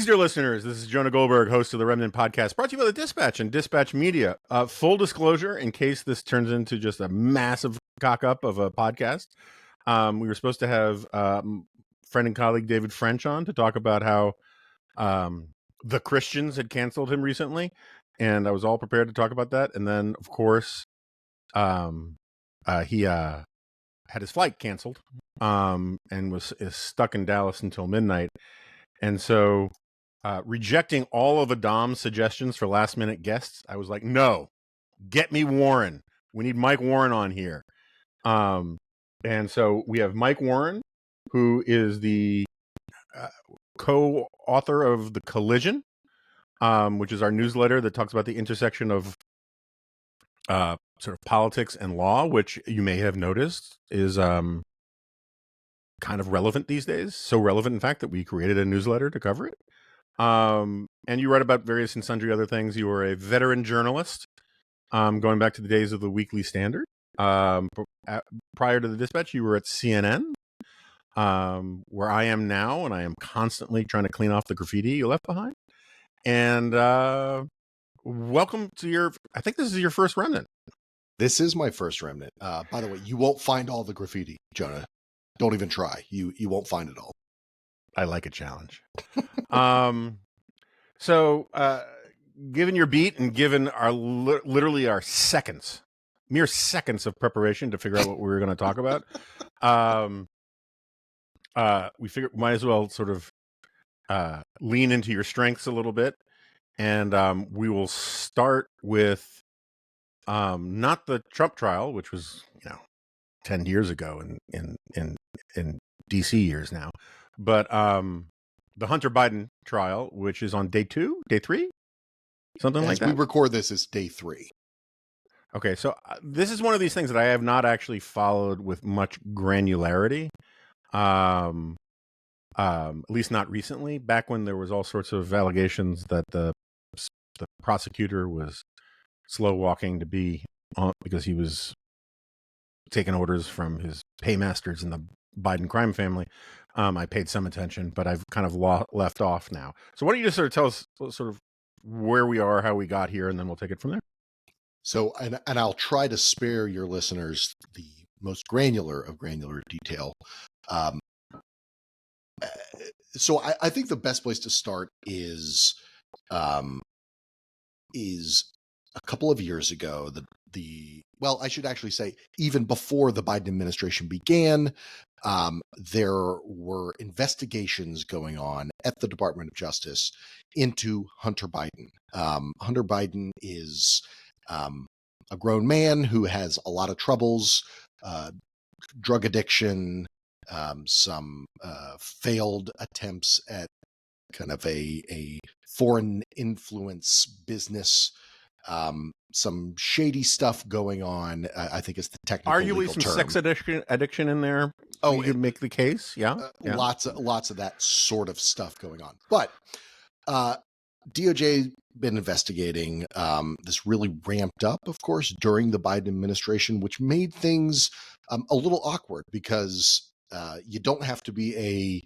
dear listeners. This is Jonah Goldberg, host of the Remnant podcast, brought to you by the Dispatch and Dispatch Media. Full disclosure, in case this turns into just a massive cock-up of a podcast, we were supposed to have friend and colleague David French on to talk about how the Christians had canceled him recently, and I was all prepared to talk about that. And then, of course, he had his flight canceled and is stuck in Dallas until midnight. And so, rejecting all of Adam's suggestions for last-minute guests, I was like, no, get me Warren. We need Mike Warren on here. And so we have Mike Warren, who is the co-author of The Collision, which is our newsletter that talks about the intersection of sort of politics and law, which you may have noticed is kind of relevant these days. So relevant, in fact, that we created a newsletter to cover it. And you write about various and sundry other things. You were a veteran journalist, going back to the days of the Weekly Standard. Prior to the Dispatch, you were at CNN, where I am now, and I am constantly trying to clean off the graffiti you left behind. And welcome to I think this is your first Remnant. This is my first Remnant. By the way, you won't find all the graffiti, Jonah. Don't even try. You won't find it all. I like a challenge. So given your beat and given our literally our mere seconds of preparation to figure out what we were going to talk about, we figured might as well sort of lean into your strengths a little bit. And we will start with not the Trump trial, which was 10 years ago in DC years now, but the Hunter Biden trial, which is on day 2, day 3, something like that. As we record this, is day 3. Okay, so this is one of these things that I have not actually followed with much granularity, at least not recently. Back when there was all sorts of allegations that the prosecutor was slow walking to be on because he was taking orders from his paymasters in the Biden crime family. I paid some attention, but I've kind of left off now. So why don't you just sort of tell us sort of where we are, how we got here, and then we'll take it from there. So, and I'll try to spare your listeners the most granular of granular detail. So I think the best place to start is a couple of years ago, well, I should actually say even before the Biden administration began, there were investigations going on at the Department of Justice into Hunter Biden. Hunter Biden is a grown man who has a lot of troubles, drug addiction, some failed attempts at kind of a foreign influence business, some shady stuff going on. I think it's the technical arguably legal some term. Sex addiction in there. Oh, you could make the case. Yeah. Lots of that sort of stuff going on. But DOJ been investigating. This really ramped up, of course, during the Biden administration, which made things a little awkward because you don't have to be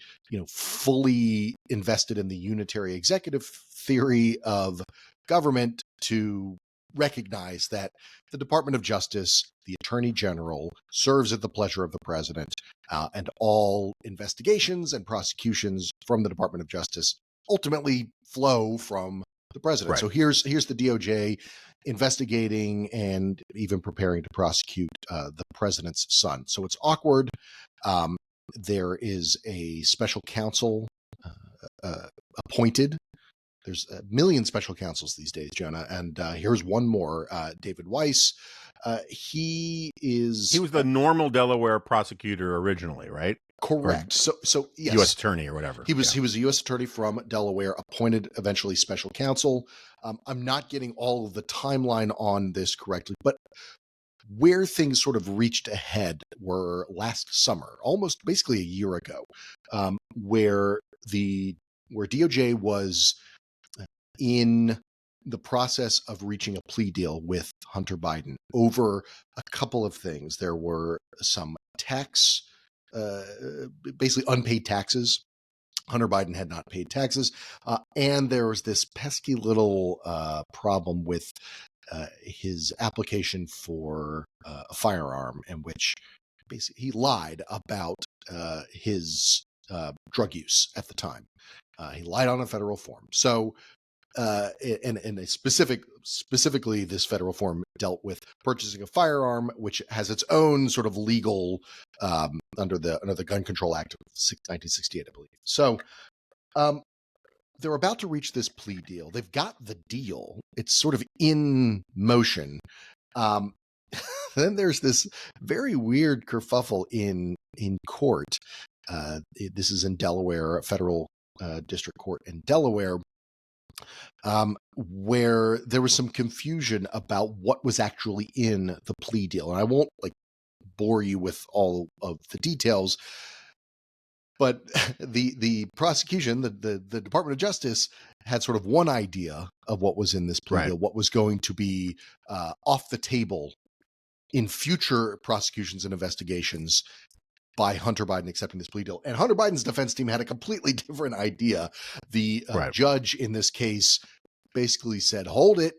fully invested in the unitary executive theory of government to recognize that the Department of Justice, the Attorney General, serves at the pleasure of the president, and all investigations and prosecutions from the Department of Justice ultimately flow from the president. Right. So here's the DOJ investigating and even preparing to prosecute the president's son. So it's awkward. There is a special counsel appointed. There's a million special counsels these days, Jonah. And here's one more, David Weiss. He was the normal Delaware prosecutor originally, right? Correct. So yes, U.S. attorney or whatever. He was a U.S. attorney from Delaware, appointed eventually special counsel. I'm not getting all of the timeline on this correctly, but where things sort of reached a head were last summer, almost basically a year ago, where DOJ was in the process of reaching a plea deal with Hunter Biden over a couple of things. There were some basically unpaid taxes Hunter Biden had not paid taxes, and there was this pesky little problem with his application for a firearm, in which basically he lied about his drug use at the time. He lied on a federal form. So, and a specifically, this federal form dealt with purchasing a firearm, which has its own sort of legal under the Gun Control Act of 1968, I believe. So, they're about to reach this plea deal. They've got the deal. It's sort of in motion. Then there's this very weird kerfuffle in court. This is in Delaware, a federal district court in Delaware, where there was some confusion about what was actually in the plea deal. And I won't bore you with all of the details, but the prosecution, the Department of Justice, had sort of one idea of what was in this plea deal, what was going to be off the table in future prosecutions and investigations by Hunter Biden accepting this plea deal. And Hunter Biden's defense team had a completely different idea. The judge in this case basically said, hold it,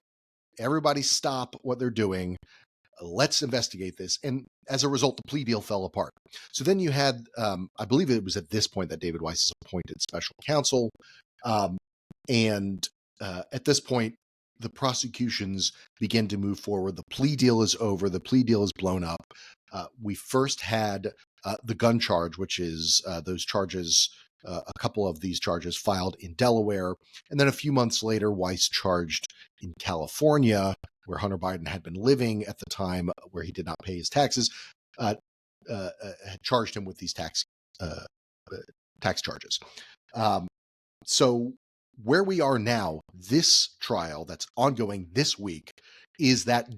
everybody stop what they're doing. Let's investigate this. And as a result, the plea deal fell apart. So then you had, I believe it was at this point that David Weiss is appointed special counsel. And at this point, the prosecutions begin to move forward. The plea deal is over. The plea deal is blown up. We first had the gun charge, which is those charges, a couple of these charges filed in Delaware. And then a few months later, Weiss charged in California, where Hunter Biden had been living at the time, where he did not pay his taxes, had charged him with these tax charges. So where we are now, this trial that's ongoing this week, is that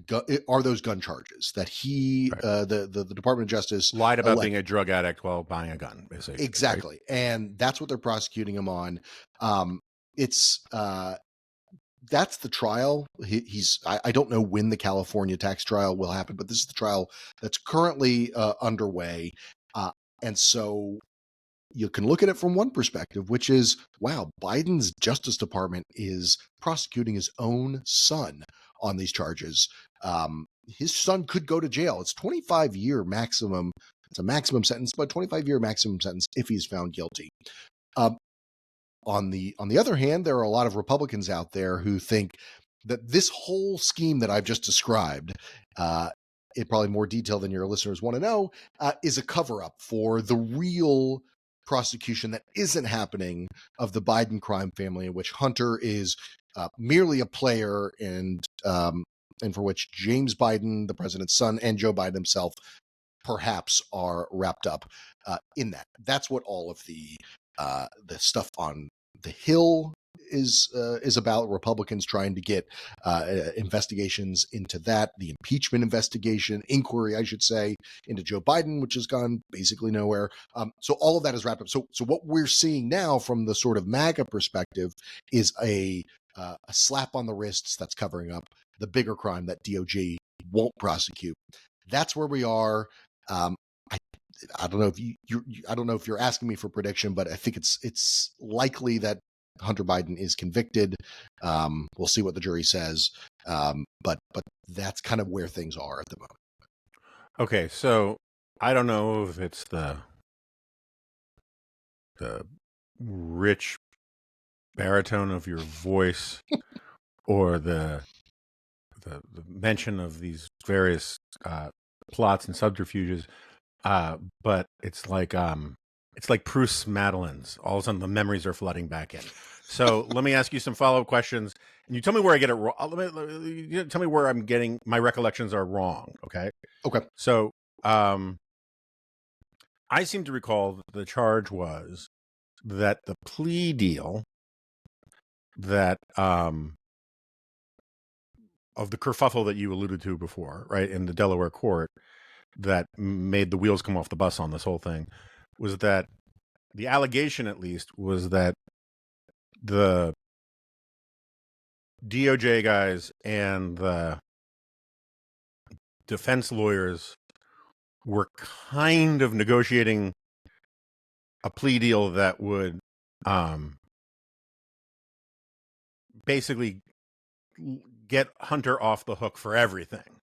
are those gun charges that he, the Department of Justice, lied about being a drug addict while buying a gun, basically. Exactly, right? And that's what they're prosecuting him on. That's the trial. I don't know when the California tax trial will happen, but this is the trial that's currently underway. And so you can look at it from one perspective, which is, wow, Biden's Justice Department is prosecuting his own son on these charges. His son could go to jail. It's 25-year maximum. It's a maximum sentence, but 25-year maximum sentence if he's found guilty. On the other hand, there are a lot of Republicans out there who think that this whole scheme that I've just described, in probably more detail than your listeners want to know, is a cover-up for the real prosecution that isn't happening of the Biden crime family, in which Hunter is merely a player, and for which James Biden, the president's son, and Joe Biden himself perhaps are wrapped up in that. That's what all of the stuff on the Hill is about. Republicans trying to get investigations into that, the impeachment inquiry, I should say, into Joe Biden, which has gone basically nowhere. So all of that is wrapped up. So what we're seeing now from the sort of MAGA perspective is a slap on the wrists that's covering up the bigger crime that DOJ won't prosecute. That's where we are. I don't know if I don't know if you're asking me for prediction, but I think it's likely that Hunter Biden is convicted. We'll see what the jury says, but that's kind of where things are at the moment. Okay, so I don't know if it's the rich baritone of your voice or the mention of these various plots and subterfuges. But it's like Proust's Madeleines. All of a sudden, the memories are flooding back in. So let me ask you some follow-up questions, and you tell me where I get it wrong. Tell me where I'm getting my recollections are wrong. Okay. Okay. So, I seem to recall that the charge was that the plea deal that of the kerfuffle that you alluded to before, right, in the Delaware court, that made the wheels come off the bus on this whole thing, was that the allegation, at least, was that the DOJ guys and the defense lawyers were kind of negotiating a plea deal that would basically get Hunter off the hook for everything.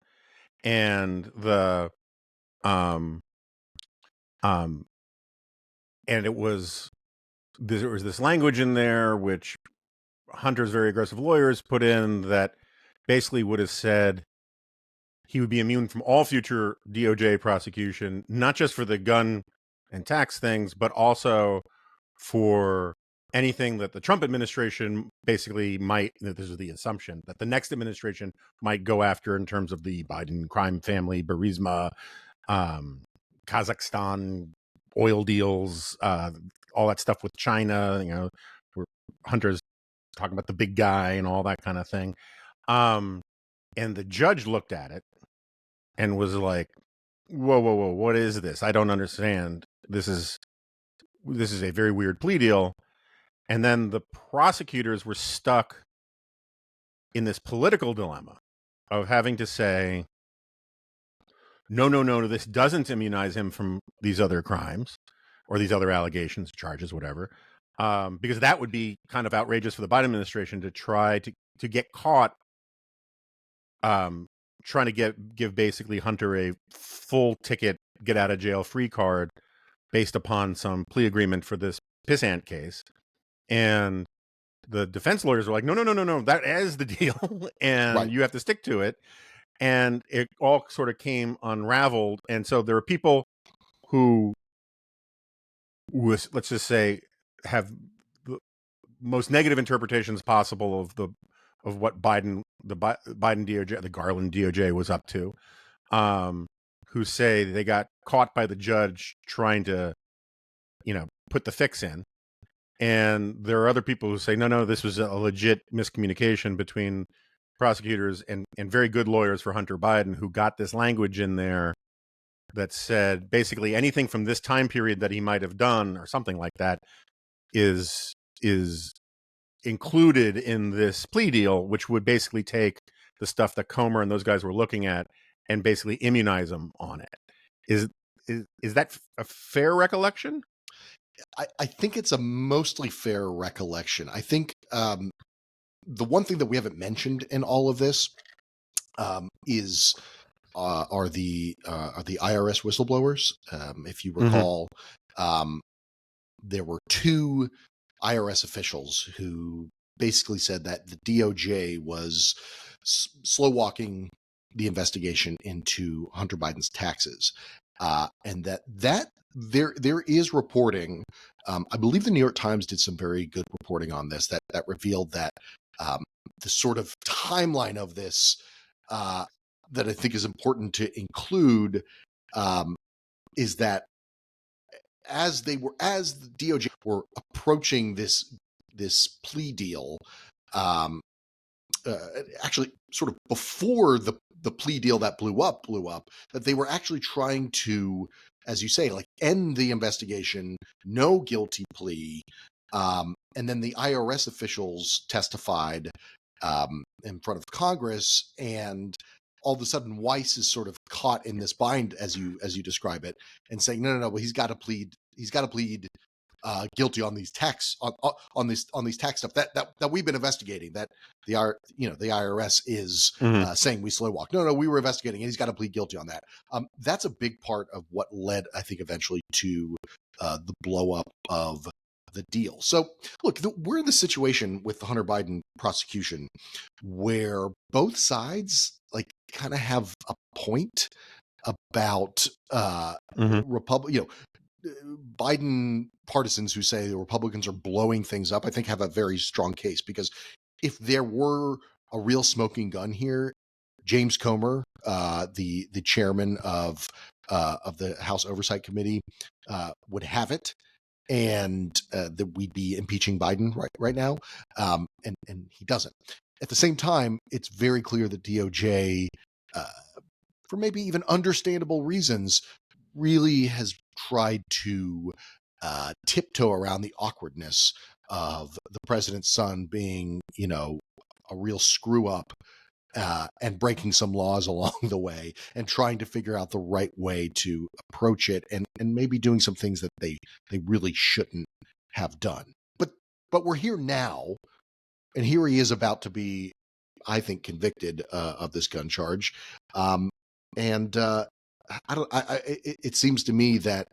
And and there was this language in there which Hunter's very aggressive lawyers put in that basically would have said he would be immune from all future DOJ prosecution, not just for the gun and tax things, but also for anything that the Trump administration basically might, this is the assumption, that the next administration might go after in terms of the Biden crime family, Burisma, Kazakhstan oil deals, all that stuff with China, where Hunter's talking about the big guy and all that kind of thing. And the judge looked at it and was like, whoa, what is this? I don't understand. This is a very weird plea deal. And then the prosecutors were stuck in this political dilemma of having to say, no, this doesn't immunize him from these other crimes or these other allegations, charges, whatever, because that would be kind of outrageous for the Biden administration to try to get caught trying to give basically Hunter a full ticket, get out of jail free card based upon some plea agreement for this pissant case. And the defense lawyers were like, no, that is the deal. And Right. you have to stick to it. And it all sort of came unraveled. And so there are people who let's just say, have the most negative interpretations possible of what Biden DOJ, the Garland DOJ was up to, who say they got caught by the judge trying to, put the fix in. And there are other people who say, no, this was a legit miscommunication between prosecutors and very good lawyers for Hunter Biden, who got this language in there that said basically anything from this time period that he might have done or something like that is included in this plea deal, which would basically take the stuff that Comer and those guys were looking at and basically immunize them on it. Is that a fair recollection? I think it's a mostly fair recollection. I think the one thing that we haven't mentioned in all of this is are the IRS whistleblowers. If you recall, there were two IRS officials who basically said that the DOJ was slow walking the investigation into Hunter Biden's taxes, and that there is reporting. I believe the New York Times did some very good reporting on this that revealed that the sort of timeline of this that I think is important to include is that as the DOJ were approaching this plea deal, actually sort of before the plea deal that blew up, that they were actually trying to, as you say, like end the investigation, no guilty plea. And then the IRS officials testified in front of Congress, and all of a sudden Weiss is sort of caught in this bind, as you describe it, and saying, no, well, he's got to plead guilty on these tax on these tax stuff that we've been investigating, that the IRS is saying we slow walk. No, we were investigating, and he's got to plead guilty on that. That's a big part of what led, I think, eventually to the blow up of the deal. So look, we're in the situation with the Hunter Biden prosecution where both sides like kind of have a point about Biden partisans who say the Republicans are blowing things up, I think have a very strong case, because if there were a real smoking gun here, James Comer, the chairman of the House Oversight Committee, would have it, and that we'd be impeaching Biden right now, and he doesn't. At the same time, it's very clear that DOJ, for maybe even understandable reasons, really has tried to tiptoe around the awkwardness of the president's son being, a real screw up and breaking some laws along the way, and trying to figure out the right way to approach it, and maybe doing some things that they really shouldn't have done. But but we're here now, and here he is about to be, I think, convicted of this gun charge. And it seems to me that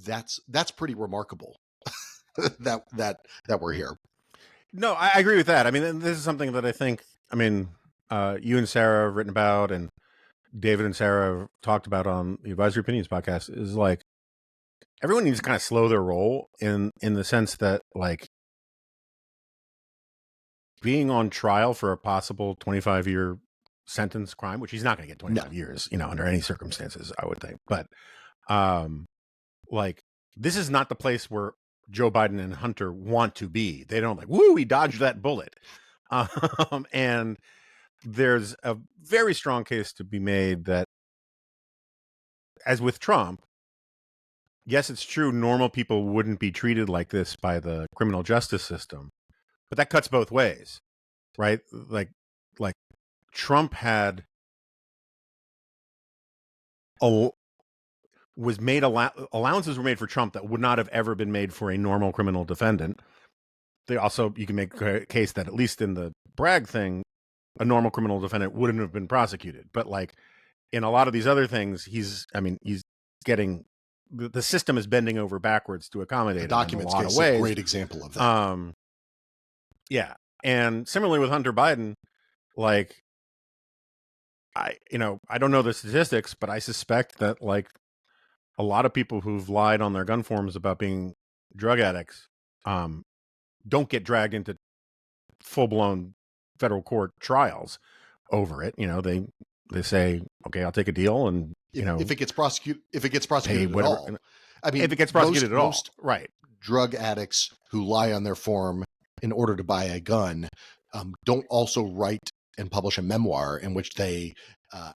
that's pretty remarkable that we're here. No, I agree with that. I mean, this is something that I think, I mean, you and Sarah have written about, and David and Sarah have talked about on the Advisory Opinions podcast, is like, everyone needs to kind of slow their roll in the sense that, like, being on trial for a possible 25-year sentence crime, which he's not going to get 25 years, under any circumstances, I would think. But, like, this is not the place where Joe Biden and Hunter want to be. They don't like, woo, he dodged that bullet. And there's a very strong case to be made that, as with Trump, yes, it's true, normal people wouldn't be treated like this by the criminal justice system, but that cuts both ways, right? Like Trump had allowances were made for Trump that would not have ever been made for a normal criminal defendant. You can make a case that, at least in the Bragg thing, a normal criminal defendant wouldn't have been prosecuted. But like in a lot of these other things, he's getting, the system is bending over backwards to accommodate the him in a lot documents of ways. A great example of that. Yeah. And similarly with Hunter Biden, like, I don't know the statistics, but I suspect that, like, a lot of people who've lied on their gun forms about being drug addicts don't get dragged into full-blown federal court trials over it. They say, okay, I'll take a deal, and if it gets prosecuted at all. I mean, if it gets prosecuted at all, most right? Drug addicts who lie on their form in order to buy a gun don't also write and publish a memoir in which they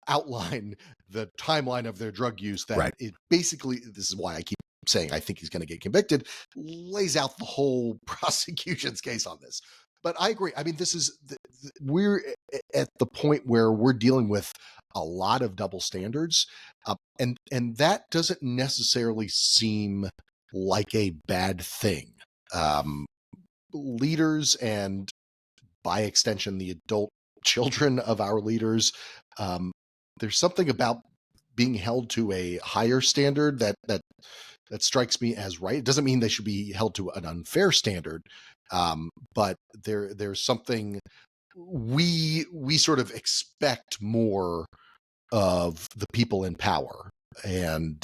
outline the timeline of their drug use. That Right. it basically, this is why I keep saying I think he's going to get convicted, lays out the whole prosecution's case on this. But I agree. I mean, we're at the point where we're dealing with a lot of double standards, and that doesn't necessarily seem like a bad thing. Leaders, and by extension, the adult children of our leaders, there's something about being held to a higher standard that strikes me as right. It doesn't mean they should be held to an unfair standard, but there's something we sort of expect more of the people in power, and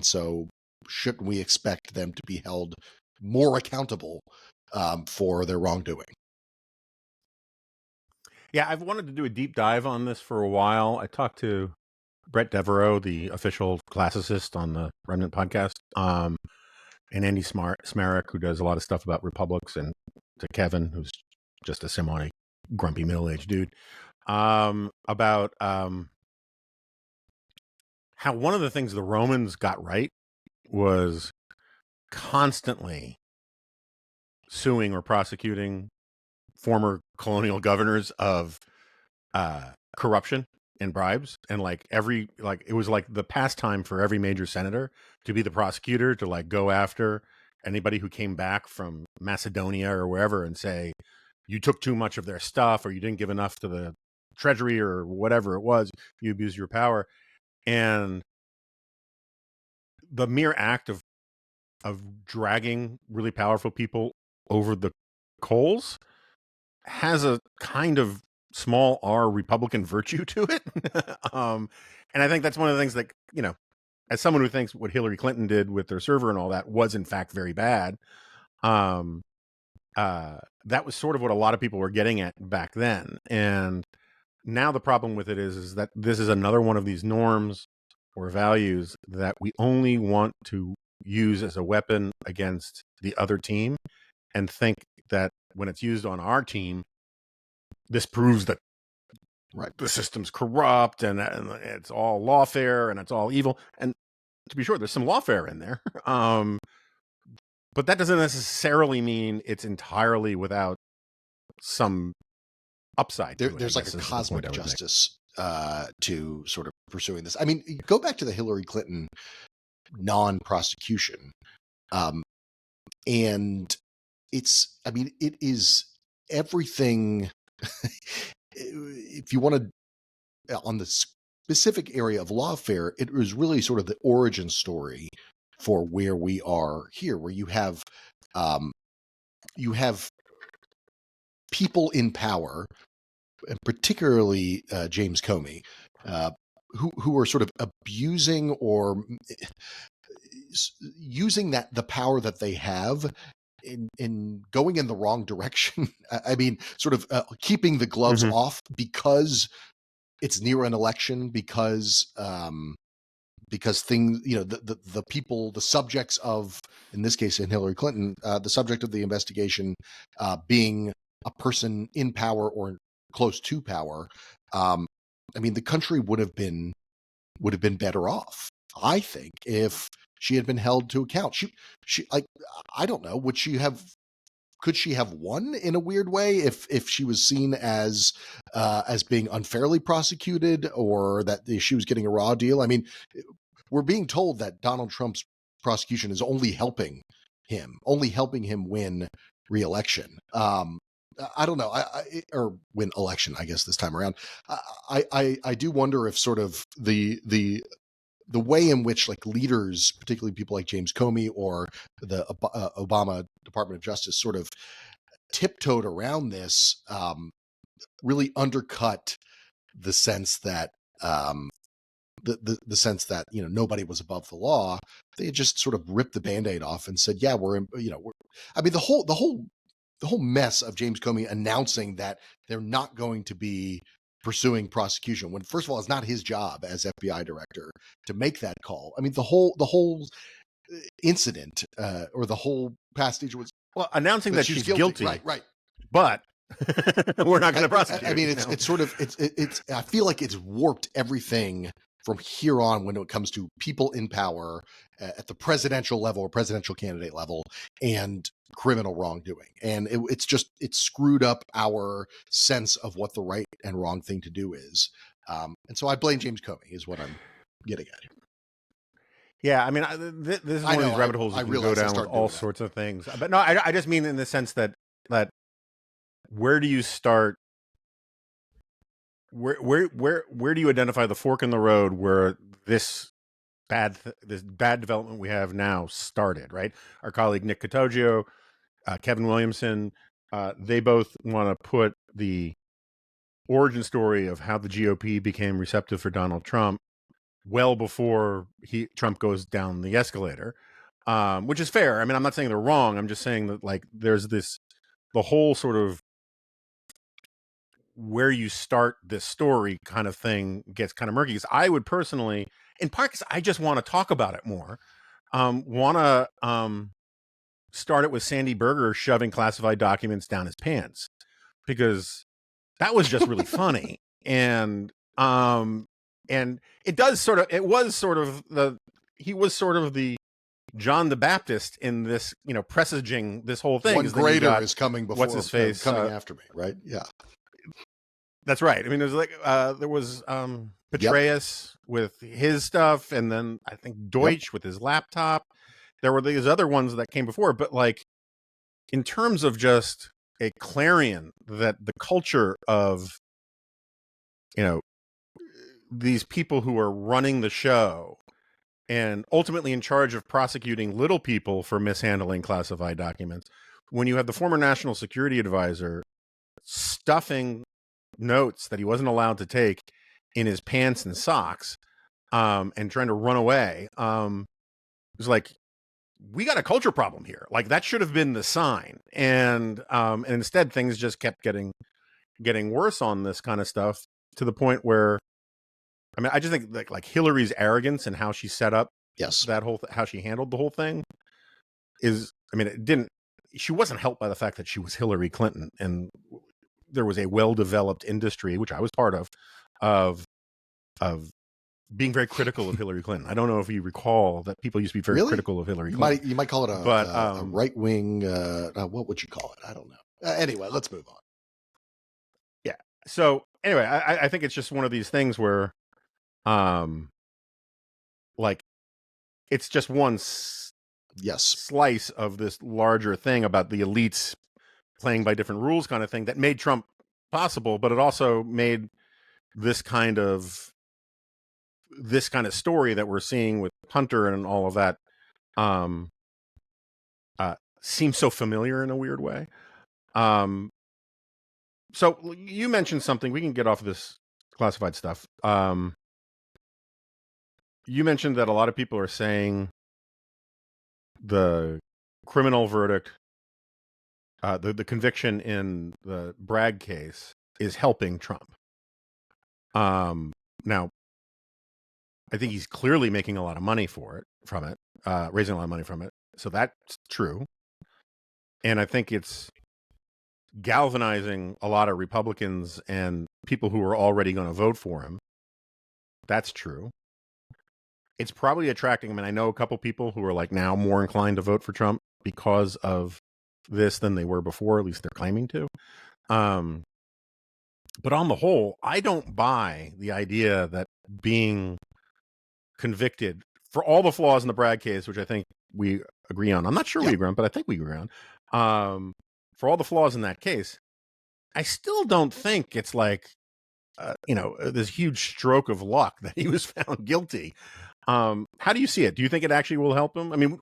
so shouldn't we expect them to be held more accountable for their wrongdoing? Yeah, I've wanted to do a deep dive on this for a while. I talked to Brett Devereaux, the official classicist on the Remnant podcast, and Andy Smarek, who does a lot of stuff about republics, and to Kevin, who's just a semi grumpy middle-aged dude, about how one of the things the Romans got right was constantly suing or prosecuting former colonial governors of corruption and bribes, and it was like the pastime for every major senator to be the prosecutor, to like go after anybody who came back from Macedonia or wherever and say, you took too much of their stuff, or you didn't give enough to the treasury, or whatever it was, you abused your power. And the mere act of dragging really powerful people over the coals has a kind of small r Republican virtue to it. And I think that's one of the things that, as someone who thinks what Hillary Clinton did with their server and all that was in fact very bad, that was sort of what a lot of people were getting at back then. And now the problem with it is that this is another one of these norms or values that we only want to use as a weapon against the other team, and think that when it's used on our team, this proves that the system's corrupt, and it's all lawfare, and it's all evil. And to be sure, there's some lawfare in there, but that doesn't necessarily mean it's entirely without some upside. There's like a cosmic justice to sort of pursuing this. I mean, go back to the Hillary Clinton non-prosecution, and it is everything. If you want to, on the specific area of lawfare, it was really sort of the origin story for where we are here, where you have people in power, and particularly James Comey, who are sort of abusing or using the power that they have in going in the wrong direction. I mean, sort of keeping the gloves off because it's near an election, because things, the people, the subjects of, in this case, in Hillary Clinton, the subject of the investigation being a person in power or close to power. I mean, the country would have been better off, I think, if she had been held to account. She like, I don't know, could she have won in a weird way if she was seen as being unfairly prosecuted, or that she was getting a raw deal? I mean, we're being told that Donald Trump's prosecution is only helping him win re-election. I don't know, or win election, I guess, this time around. I do wonder if sort of the way in which, like, leaders, particularly people like James Comey or the Obama Department of Justice, sort of tiptoed around this, really undercut the sense that the sense that, nobody was above the law. They had just sort of ripped the Band-Aid off and said, yeah, I mean, the whole mess of James Comey announcing that they're not going to be pursuing prosecution, when, first of all, it's not his job as FBI director to make that call. I mean, the whole incident, or the whole passage was, well, announcing that she's guilty, right, but we're not going to prosecute. I mean, it's sort of, it's I feel like it's warped everything from here on when it comes to people in power at the presidential level or presidential candidate level, and criminal wrongdoing. And it's screwed up our sense of what the right and wrong thing to do is. And so I blame James Comey, is what I'm getting at here. Yeah, I mean, this is one of these rabbit holes you can go down with all sorts of things. But no, I just mean in the sense that where do you start? Where do you identify the fork in the road where this bad development we have now started? Right, our colleague Nick Catoggio, Kevin Williamson, they both want to put the origin story of how the GOP became receptive for Donald Trump well before Trump goes down the escalator, which is fair. I mean, I'm not saying they're wrong. I'm just saying that, like, there's the whole sort of where you start this story kind of thing gets kind of murky. Because I would personally, in part because I just want to talk about it more, want to start it with Sandy Berger shoving classified documents down his pants, because that was just really funny. And it was sort of he was sort of the John the Baptist in this, presaging this whole thing. One greater is coming before, what's his face, coming after me, right? Yeah. That's right. I mean, there's like there was Petraeus with his stuff, and then I think Deutsch with his laptop. There were these other ones that came before, but, like, in terms of just a clarion that the culture of, these people who are running the show and ultimately in charge of prosecuting little people for mishandling classified documents, when you have the former national security advisor stuffing notes that he wasn't allowed to take in his pants and socks, and trying to run away, it was like, we got a culture problem here. Like, that should have been the sign. And instead things just kept getting worse on this kind of stuff, to the point where, I mean, I just think like Hillary's arrogance and how she set up that how she handled the whole thing is, I mean, she wasn't helped by the fact that she was Hillary Clinton, and there was a well-developed industry, which I was part of being very critical of Hillary Clinton. I don't know if you recall that people used to be very critical of Hillary Clinton. You might call it a right-wing, what would you call it? I don't know. Anyway, let's move on. Yeah. So anyway, I think it's just one of these things where, like, it's just one Yes. slice of this larger thing about the elites playing by different rules kind of thing that made Trump possible, but it also made this kind of story that we're seeing with Hunter and all of that um seems so familiar in a weird way. So you mentioned something. We can get off of this classified stuff. You mentioned that a lot of people are saying the criminal verdict, the conviction in the Bragg case is helping Trump. Now, I think he's clearly making a lot of money from it, raising a lot of money from it. So that's true. And I think it's galvanizing a lot of Republicans and people who are already going to vote for him. That's true. It's probably attracting. I mean, I know a couple people who are like now more inclined to vote for Trump because of this than they were before. At least they're claiming to. But on the whole, I don't buy the idea that being convicted for all the flaws in the Bragg case, which I think we agree on. I'm not sure we agree on, but I think we agree on. For all the flaws in that case, I still don't think it's like, this huge stroke of luck that he was found guilty. How do you see it? Do you think it actually will help him? I mean,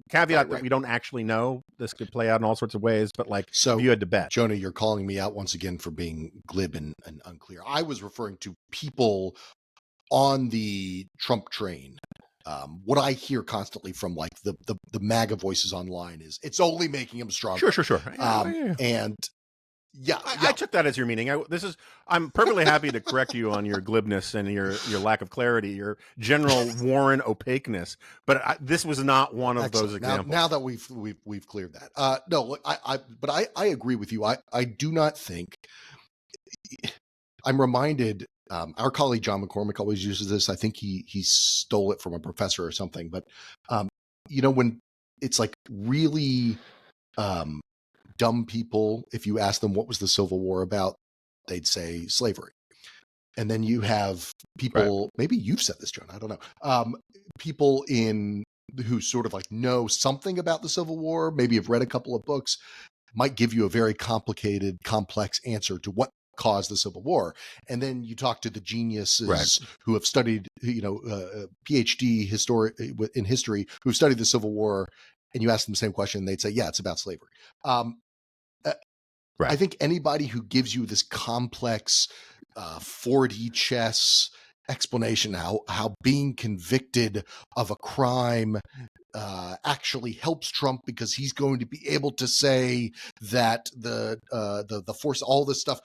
caveat that we don't actually know. This could play out in all sorts of ways, but like, so if you had to bet. Jonah, you're calling me out once again for being glib and unclear. I was referring to people on the Trump train. What I hear constantly from like the MAGA voices online is it's only making him stronger. Sure. And I took that as your meaning. I'm perfectly happy to correct you on your glibness and your lack of clarity, your general Warren opaqueness. But this was not one of those examples. Now that we've cleared that, no, look, I agree with you. I do not think. I'm reminded. Our colleague John McCormick always uses this. I think he stole it from a professor or something. But when it's like really dumb people, if you ask them what was the Civil War about, they'd say slavery. And then you have people, maybe you've said this, John, I don't know, people who sort of like know something about the Civil War, maybe have read a couple of books, might give you a very complicated, complex answer to what caused the Civil War. And then you talk to the geniuses who have studied, PhD in history, who've studied the Civil War, and you ask them the same question, and they'd say, yeah, it's about slavery. I think anybody who gives you this complex 4D chess explanation how being convicted of a crime actually helps Trump because he's going to be able to say that the force, all this stuff,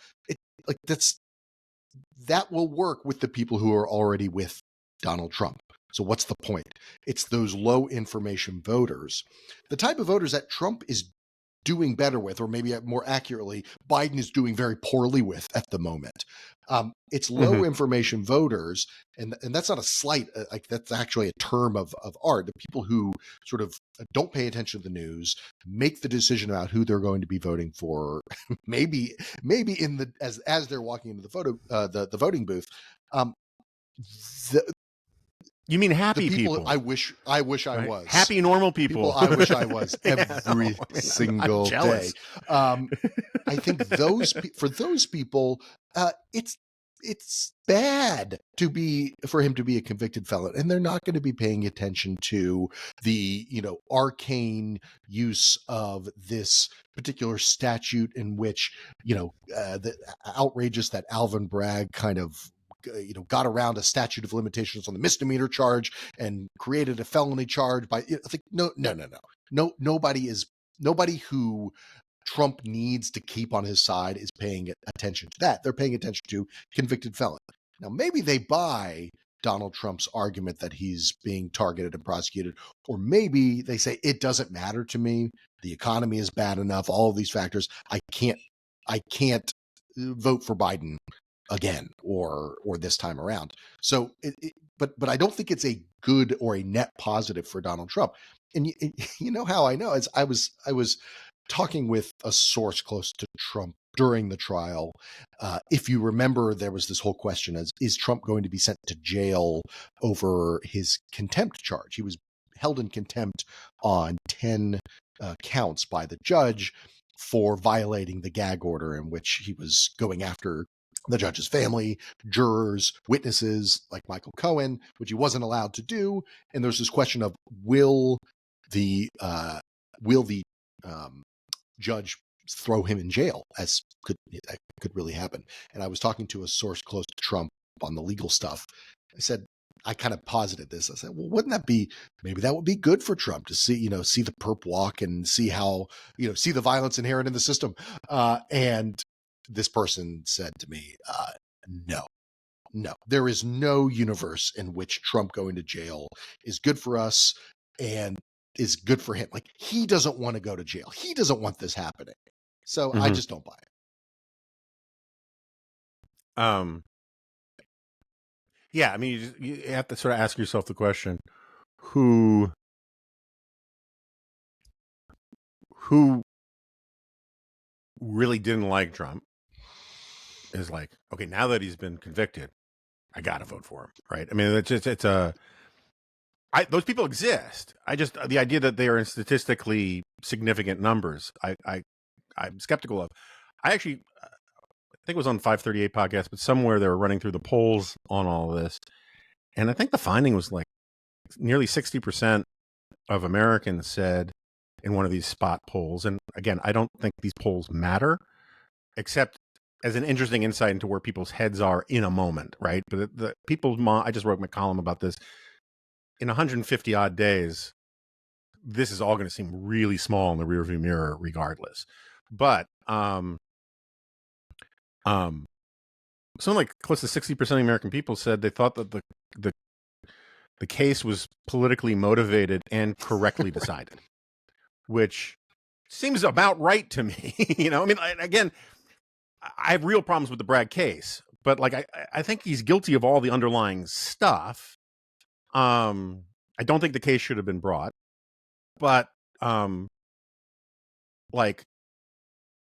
that will work with the people who are already with Donald Trump. So what's the point? It's those low information voters, the type of voters that Trump is doing better with, or maybe more accurately, Biden is doing very poorly with at the moment. It's low information voters, and that's not a slight. Like that's actually a term of art. The people who sort of don't pay attention to the news, make the decision about who they're going to be voting for. maybe as they're walking into the voting booth. You mean happy people? I wish I was happy, normal people. I wish I was every single day. I think for those people, it's bad for him to be a convicted felon, and they're not going to be paying attention to the arcane use of this particular statute in which the outrageous that Alvin Bragg kind of got around a statute of limitations on the misdemeanor charge and created a felony charge by nobody who Trump needs to keep on his side is paying attention to that. They're paying attention to convicted felon. Now, maybe they buy Donald Trump's argument that he's being targeted and prosecuted, or maybe they say it doesn't matter to me. The economy is bad enough. All of these factors, I can't vote for Biden again or this time around. So but I don't think it's a good or a net positive for Donald Trump. And you know how I know is I was talking with a source close to Trump during the trial. If you remember, there was this whole question is Trump going to be sent to jail over his contempt charge? He was held in contempt on 10 counts by the judge for violating the gag order in which he was going after the judge's family, jurors, witnesses like Michael Cohen, which he wasn't allowed to do. And there's this question of will the judge throw him in jail, as that could really happen. And I was talking to a source close to Trump on the legal stuff. I kind of posited this. I said, well, wouldn't that be, maybe that would be good for Trump to see the perp walk and see how, see the violence inherent in the system. And this person said to me, no, there is no universe in which Trump going to jail is good for us and is good for him. Like, he doesn't want to go to jail. He doesn't want this happening. So I just don't buy it. Yeah, I mean, you have to sort of ask yourself the question, who really didn't like Trump is like, okay, now that he's been convicted, I got to vote for him, right? I mean, those people exist. The idea that they are in statistically significant numbers, I'm skeptical of. I think it was on 538 podcast, but somewhere they were running through the polls on all of this. And I think the finding was like nearly 60% of Americans said in one of these spot polls. And again, I don't think these polls matter, except as an interesting insight into where people's heads are in a moment, right? But I just wrote my column about this. In 150 odd days, this is all going to seem really small in the rearview mirror regardless. But something like close to 60% of American people said they thought that the case was politically motivated and correctly decided, which seems about right to me. I mean, again, I have real problems with the Bragg case, but like I think he's guilty of all the underlying stuff. I don't think the case should have been brought, but like,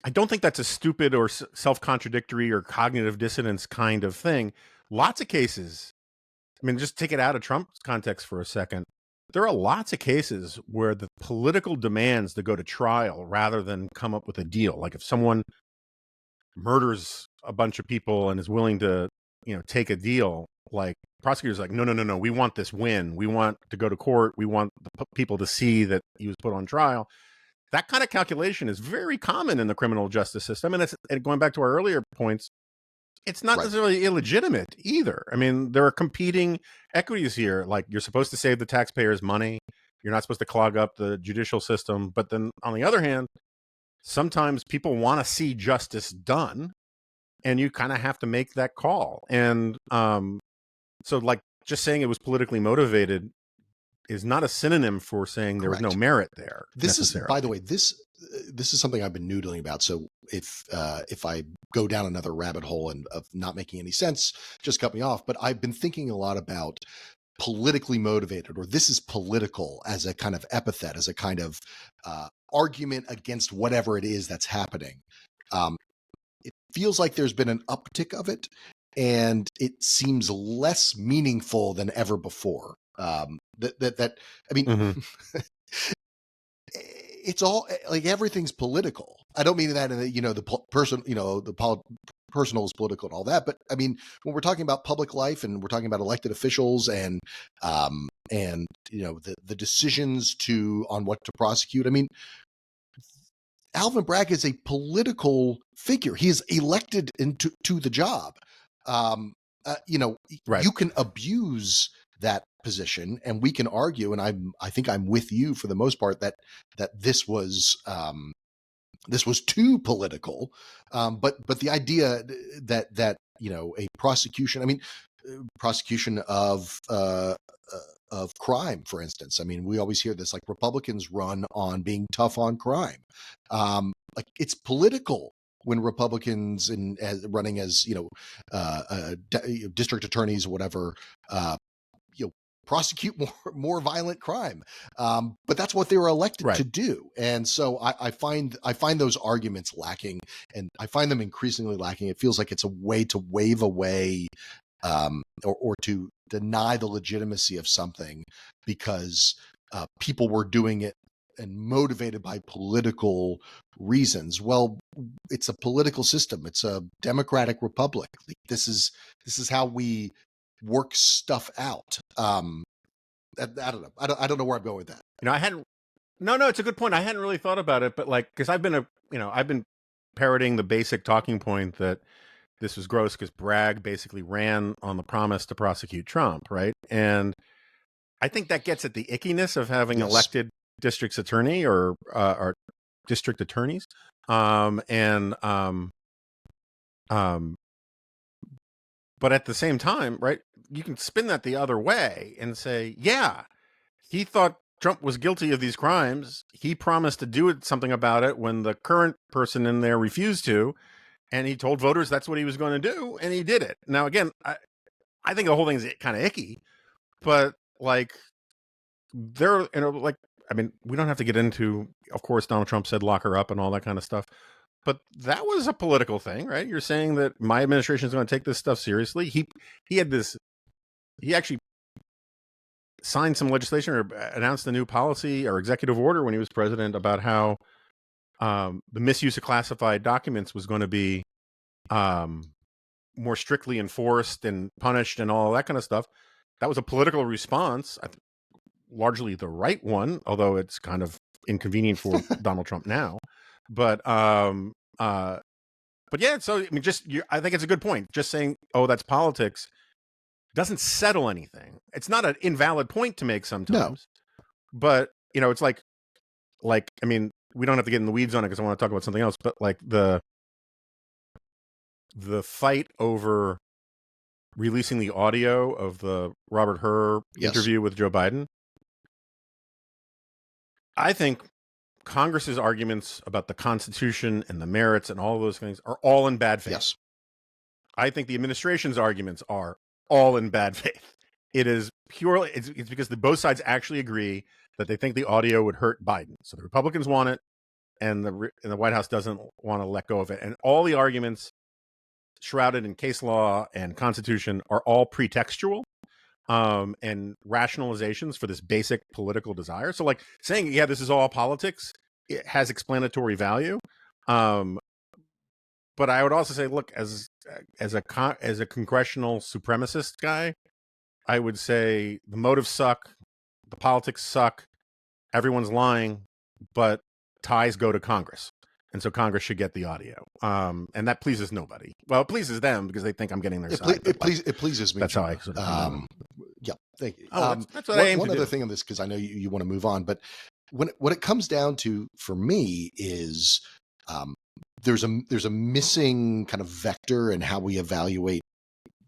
I don't think that's a stupid or self-contradictory or cognitive dissonance kind of thing. Lots of cases, I mean, just take it out of Trump's context for a second. There are lots of cases where the political demands to go to trial rather than come up with a deal. Like if someone murders a bunch of people and is willing to, take a deal, like prosecutors are like, no, we want this win. We want to go to court. We want the people to see that he was put on trial. That kind of calculation is very common in the criminal justice system. And going back to our earlier points, it's not necessarily illegitimate either. I mean, there are competing equities here. Like, you're supposed to save the taxpayers money. You're not supposed to clog up the judicial system. But then on the other hand, sometimes people want to see justice done, and you kind of have to make that call. And so like just saying it was politically motivated is not a synonym for saying there was no merit there. This is, by the way, this is something I've been noodling about. So if I go down another rabbit hole and of not making any sense, just cut me off. But I've been thinking a lot about politically motivated, or this is political as a kind of epithet, as a kind of argument against whatever it is that's happening. It feels like there's been an uptick of it, and it seems less meaningful than ever before. I mean, it's all like everything's political. I don't mean that in the personal is political and all that, but I mean, when we're talking about public life and we're talking about elected officials and the decisions on what to prosecute. I mean, Alvin Bragg is a political figure. He is elected to the job. Right. You can abuse that position, and we can argue, and I think I'm with you for the most part that this was too political. But the idea that a prosecution, I mean, prosecution of crime, for instance. I mean, we always hear this, like Republicans run on being tough on crime. Like, it's political when Republicans running as district attorneys or whatever, prosecute more violent crime. But that's what they were elected to do. And so I find those arguments lacking, and I find them increasingly lacking. It feels like it's a way to wave away or to deny the legitimacy of something because people were doing it and motivated by political reasons. Well, it's a political system. It's a democratic republic. Like, this is how we work stuff out. I don't know. I don't know where I'm going with that. I hadn't. No, it's a good point. I hadn't really thought about it, but like, because I've been parroting the basic talking point that this was gross because Bragg basically ran on the promise to prosecute Trump, right? And I think that gets at the ickiness of having elected district's attorney or district attorneys, but at the same time, right? You can spin that the other way and say, yeah, he thought Trump was guilty of these crimes. He promised to do something about it when the current person in there refused to, and he told voters that's what he was going to do, and he did it. Now, again, I think the whole thing is kind of icky, but like, we don't have to get into, of course, Donald Trump said lock her up and all that kind of stuff, but that was a political thing, right? You're saying that my administration is going to take this stuff seriously. He actually signed some legislation or announced a new policy or executive order when he was president about how the misuse of classified documents was going to be more strictly enforced and punished and all that kind of stuff. That was a political response, largely the right one, although it's kind of inconvenient for Donald Trump now. But yeah, so I mean, I think it's a good point. Just saying, oh, that's politics, doesn't settle anything. It's not an invalid point to make sometimes, but it's like, I mean, we don't have to get in the weeds on it because I want to talk about something else, but like the fight over releasing the audio of the Robert Hur interview with Joe Biden. I think Congress's arguments about the Constitution and the merits and all of those things are all in bad faith. Yes. I think the administration's arguments are all in bad faith. It is purely, it's because both sides actually agree that they think the audio would hurt Biden. So the Republicans want it, and the White House doesn't want to let go of it. And all the arguments shrouded in case law and Constitution are all pretextual and rationalizations for this basic political desire. So like saying, yeah, this is all politics, it has explanatory value. But I would also say, look, as a congressional supremacist guy, I would say the motives suck, the politics suck, everyone's lying, but ties go to Congress. And so Congress should get the audio. And that pleases nobody. Well, it pleases them because they think I'm getting their side. It pleases me. That's how I sort of yeah, thank you. That's what I aim to do. One other thing on this, because I know you want to move on, but what it comes down to for me is there's a missing kind of vector in how we evaluate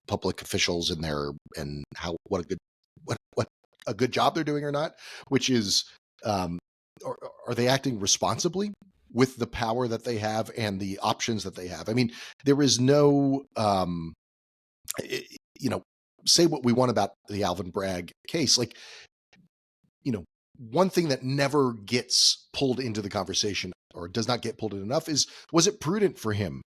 public officials and what a good job they're doing or not, which is are they acting responsibly with the power that they have and the options that they have? I mean, there is no say what we want about the Alvin Bragg case, like, one thing that never gets pulled into the conversation or does not get pulled in enough is, was it prudent for him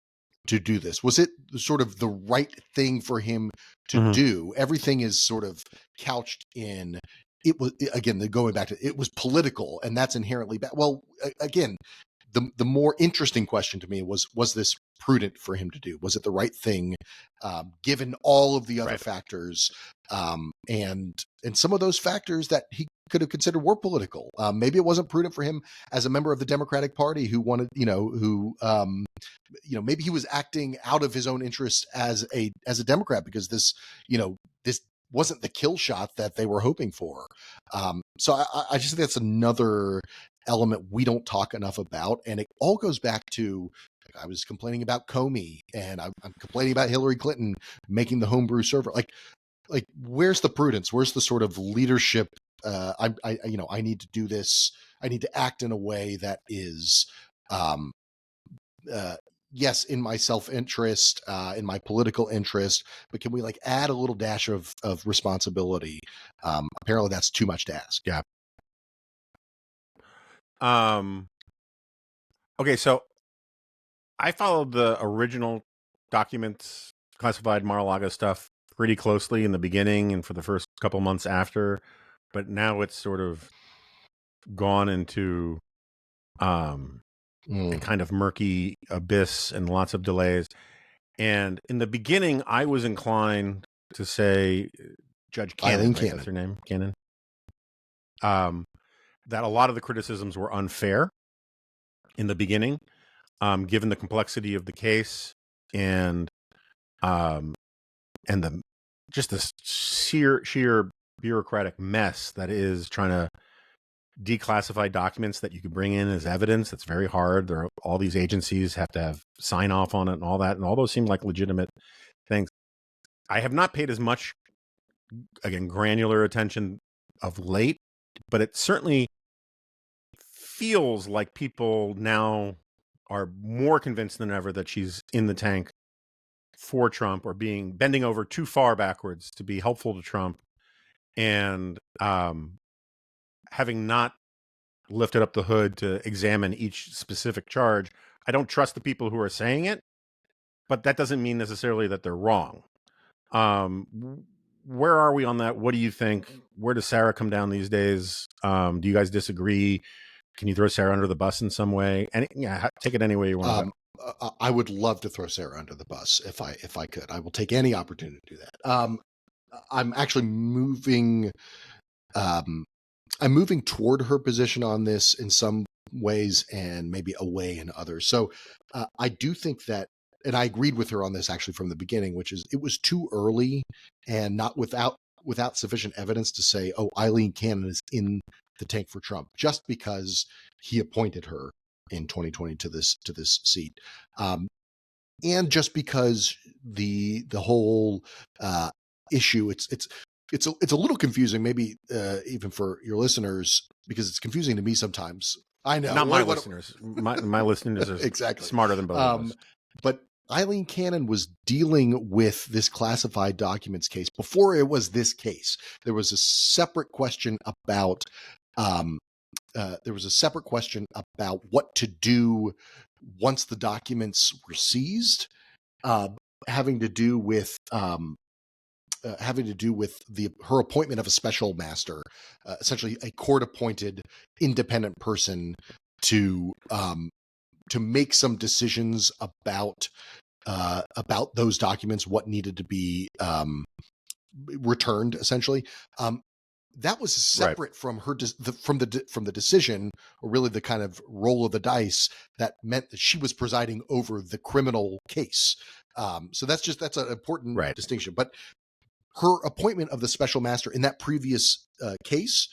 to do this? Was it sort of the right thing for him to do? Everything is sort of couched in, it was, again, going back to, it was political, and that's inherently bad. Well, again, the more interesting question to me was this prudent for him to do? Was it the right thing, given all of the other factors, and some of those factors that he could have considered were political? Maybe it wasn't prudent for him as a member of the Democratic Party who wanted, maybe he was acting out of his own interest as a Democrat because this wasn't the kill shot that they were hoping for. So I just think that's another element we don't talk enough about. And it all goes back to, I was complaining about Comey, and I'm complaining about Hillary Clinton making the homebrew server. Like where's the prudence? Where's the sort of leadership? I need to do this. I need to act in a way that is, yes, in my self-interest, in my political interest, but can we like add a little dash of responsibility? Apparently that's too much to ask. Yeah. Okay, so I followed the original documents, classified Mar-a-Lago stuff pretty closely in the beginning and for the first couple months after, but now it's sort of gone into a kind of murky abyss and lots of delays. And in the beginning, I was inclined to say Judge Cannon, Eileen right? Cannon. That's her name, Cannon. That a lot of the criticisms were unfair in the beginning, given the complexity of the case and the just this sheer bureaucratic mess that is trying to declassify documents that you could bring in as evidence. That's very hard. There are all these agencies have to have sign off on it and all that, and all those seem like legitimate things. I have not paid as much, again, granular attention of late, but it certainly feels like people now are more convinced than ever that she's in the tank for Trump, or bending over too far backwards to be helpful to Trump, and having not lifted up the hood to examine each specific charge. I don't trust the people who are saying it, but that doesn't mean necessarily that they're wrong. Where are we on that? What do you think? Where does Sarah come down these days? Do you guys disagree? Can you throw Sarah under the bus in some way? And yeah, take it any way you want to go. I would love to throw Sarah under the bus if I could. I will take any opportunity to do that. I'm actually moving. I'm moving toward her position on this in some ways and maybe away in others. So I do think that, and I agreed with her on this actually from the beginning, which is it was too early and not without sufficient evidence to say, oh, Eileen Cannon is in the tank for Trump just because he appointed her in 2020 to this seat. And just because the whole issue, it's a little confusing, maybe even for your listeners, because it's confusing to me sometimes. I know. Not my listeners. My listeners are exactly smarter than both of us. But Eileen Cannon was dealing with this classified documents case before it was this case. There was a separate question about what to do once the documents were seized, having to do with her appointment of a special master, essentially a court-appointed independent person to make some decisions about those documents, what needed to be returned, essentially. That was separate from her from the decision, or really the kind of roll of the dice that meant that she was presiding over the criminal case. So that's an important distinction. But her appointment of the special master in that previous case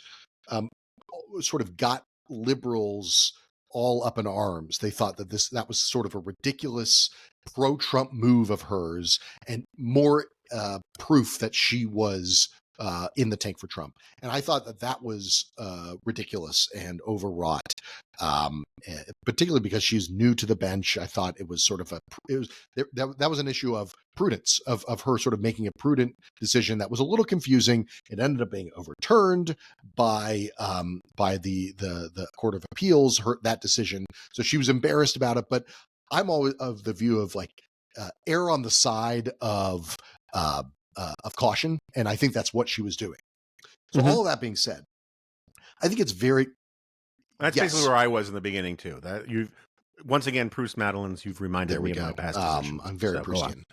sort of got liberals all up in arms. They thought that that was sort of a ridiculous pro-Trump move of hers, and more proof that she was in the tank for Trump. And I thought that was ridiculous and overwrought, particularly because she's new to the bench. I thought it was sort of that was an issue of prudence, of her sort of making a prudent decision that was a little confusing. It ended up being overturned by the Court of Appeals, that decision. So she was embarrassed about it. But I'm always of the view of err on the side of caution, and I think that's what she was doing. So all of that being said, I think it's very. That's basically where I was in the beginning too. That you've once again, Proust Madeline's. You've reminded me of my past position. I'm very Proustian.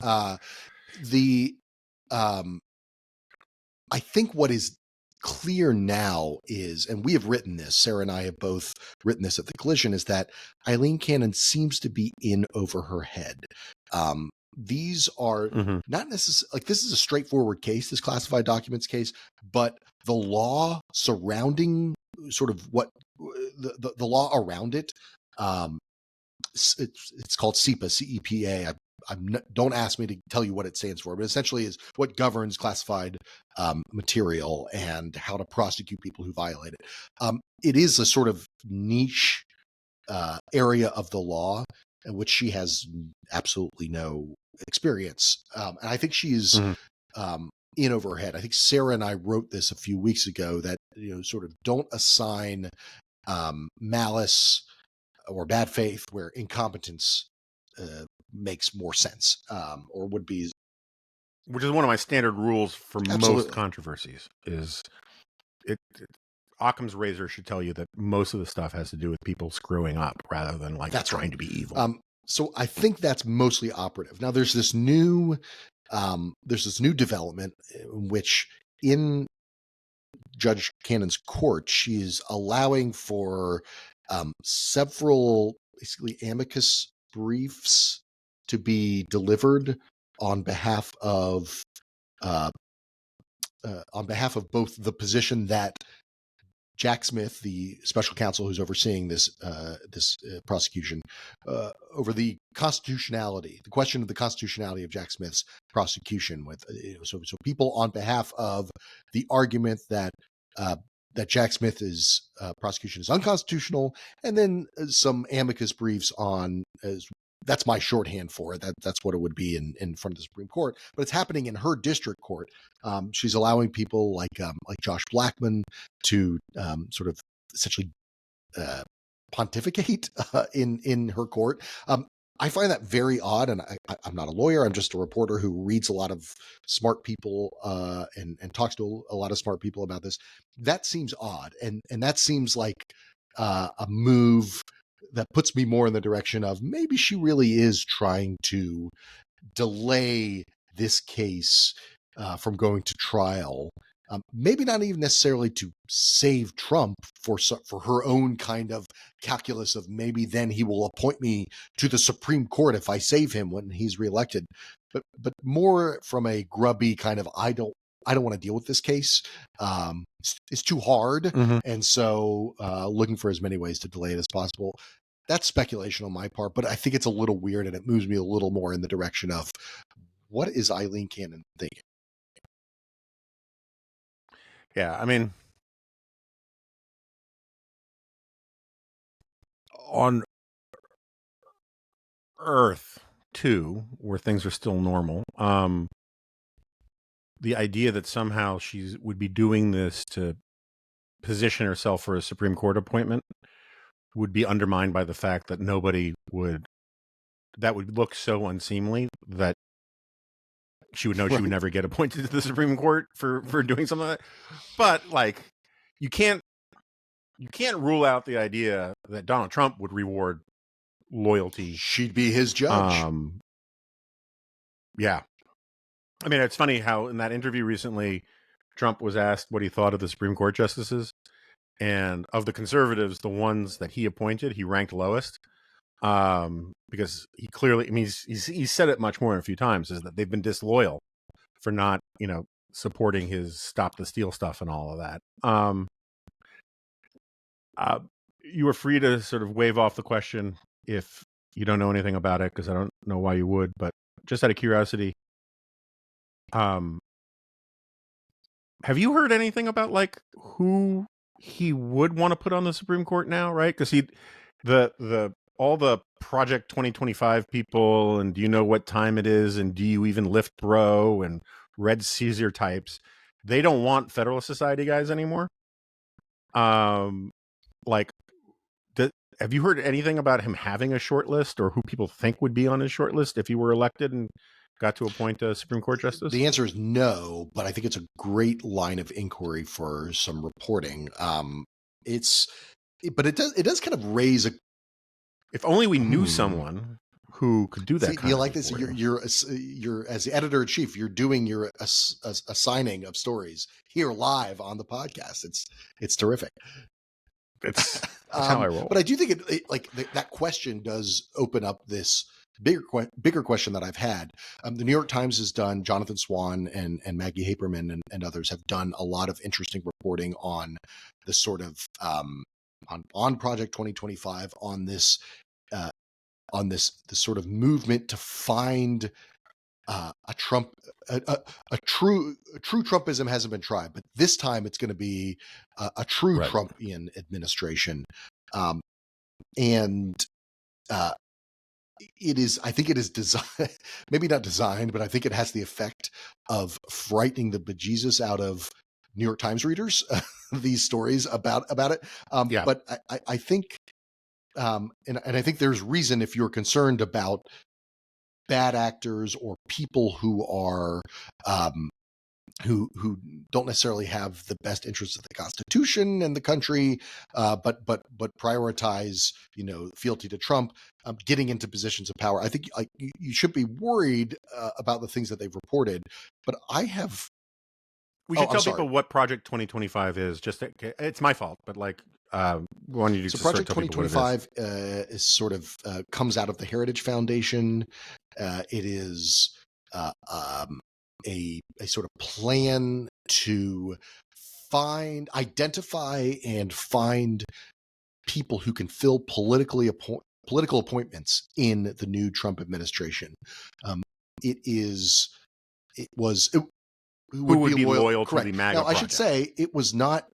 I think what is clear now is, and we have written this, Sarah and I have both written this at the Collision, is that Eileen Cannon seems to be in over her head. These are not necessarily this is a straightforward case, this classified documents case, but the law surrounding sort of what the law around it, it's called CEPA, C-E-P-A. Don't ask me to tell you what it stands for, but essentially is what governs classified material and how to prosecute people who violate it. It is a sort of niche area of the law in which she has absolutely no experience. And I think she's in over her head. I think Sarah and I wrote this a few weeks ago that, sort of don't assign malice or bad faith where incompetence makes more sense, or would be. Which is one of my standard rules for most controversies. Is it Occam's razor should tell you that most of the stuff has to do with people screwing up rather than like That's trying right. to be evil. So I think that's mostly operative. Now there's this new development in which in Judge Cannon's court, she's allowing for several basically amicus briefs to be delivered on behalf of both the position that Jack Smith, the special counsel who's overseeing this prosecution, over the question of the constitutionality of Jack Smith's prosecution. With so people on behalf of the argument that that Jack Smith's prosecution is unconstitutional, and then some amicus briefs on that's my shorthand for it. That's what it would be in front of the Supreme Court. But it's happening in her district court. She's allowing people like Josh Blackman to sort of essentially pontificate in her court. I find that very odd, and I'm not a lawyer. I'm just a reporter who reads a lot of smart people and talks to a lot of smart people about this. That seems odd, and that seems like a move that puts me more in the direction of maybe she really is trying to delay this case from going to trial. Maybe not even necessarily to save Trump for her own kind of calculus of maybe then he will appoint me to the Supreme Court if I save him when he's reelected, but more from a grubby kind of I don't want to deal with this case. It's too hard, Mm-hmm. and so looking for as many ways to delay it as possible. That's speculation on my part, but I think it's a little weird, and it moves me a little more in the direction of what is Eileen Cannon thinking? Yeah, I mean, on Earth too, where things are still normal, the idea that somehow she would be doing this to position herself for a Supreme Court appointment would be undermined by the fact that that would look so unseemly that she would know she would never get appointed to the Supreme Court for doing something like that. But like, you can't rule out the idea that Donald Trump would reward loyalty. She'd be his judge. Yeah. I mean, it's funny how in that interview recently, Trump was asked what he thought of the Supreme Court justices. And of the conservatives, the ones that he appointed, he ranked lowest. Because he clearly, I mean, he's said it much more than a few times, is that they've been disloyal for not, supporting his stop the steal stuff and all of that. You were free to sort of wave off the question if you don't know anything about it, because I don't know why you would, but just out of curiosity, have you heard anything about like who he would want to put on the Supreme Court now, right? Because all the Project 2025 people, and do you know what time it is, and do you even lift bro, and Red Caesar types, they don't want Federalist Society guys anymore. Like, have you heard anything about him having a short list, or who people think would be on his short list if he were elected and got to appoint a Supreme Court justice? The answer is no, but I think it's a great line of inquiry for some reporting. But it does kind of raise a. If only we knew someone who could do that. See, you like this? You're as the editor in chief. You're doing your assigning of stories here live on the podcast. It's terrific. That's how I roll. But I do think that question does open up this bigger question that I've had. The New York Times has done, Jonathan Swan and Maggie Haberman and others have done a lot of interesting reporting on the sort of on Project 2025, on this sort of movement to find a true Trumpism hasn't been tried, but this time it's going to be a true right. Trumpian administration, and it is. I think it is designed, maybe not designed, but I think it has the effect of frightening the bejesus out of New York Times readers. These stories about it, yeah. But I think, and I think there's reason if you're concerned about bad actors or people who are who don't necessarily have the best interests of the Constitution and the country, but prioritize fealty to Trump, getting into positions of power. I think you should be worried about the things that they've reported. But I have. We should tell people what Project 2025 is. Just it's my fault, but like, why don't you so Project 2025 is sort of comes out of the Heritage Foundation. It is a sort of plan to identify and find people who can fill political appointments in the new Trump administration. Who would be loyal to the MAGA Now, I project. should say it was not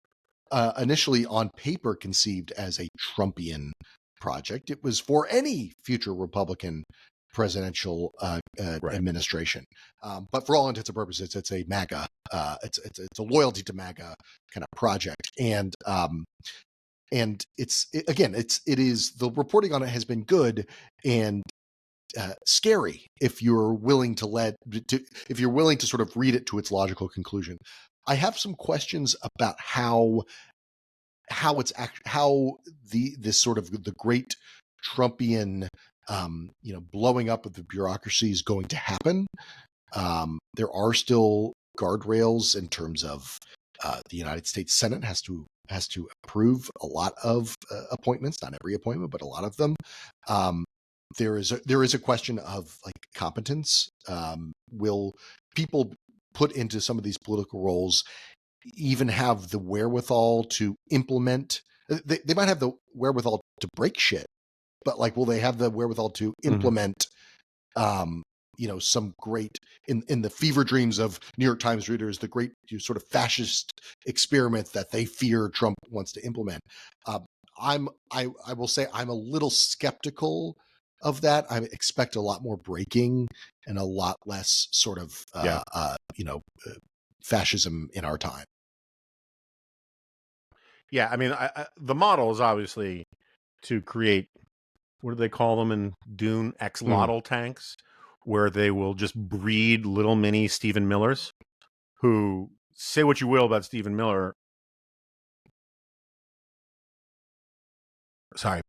initially on paper conceived as a Trumpian project. It was for any future Republican presidential administration. But for all intents and purposes, it's a MAGA. It's a loyalty to MAGA kind of project. And it is the reporting on it has been good and scary if you're willing to sort of read it to its logical conclusion. I have some questions about how this sort of the great Trumpian blowing up of the bureaucracy is going to happen. There are still guardrails in terms of the United States Senate has to approve a lot of appointments, not every appointment, but a lot of them. There is a question of like competence. Will people put into some of these political roles even have the wherewithal to implement? They might have the wherewithal to break shit, but like, will they have the wherewithal to implement some great, in the fever dreams of New York Times readers, the great sort of fascist experiment that they fear Trump wants to implement? I will say I'm a little skeptical of that. I expect a lot more breaking and a lot less sort of fascism in our time. Yeah, I mean, the model is obviously to create, what do they call them in Dune? Axolotl tanks, where they will just breed little mini Stephen Millers, who, say what you will about Stephen Miller. Sorry,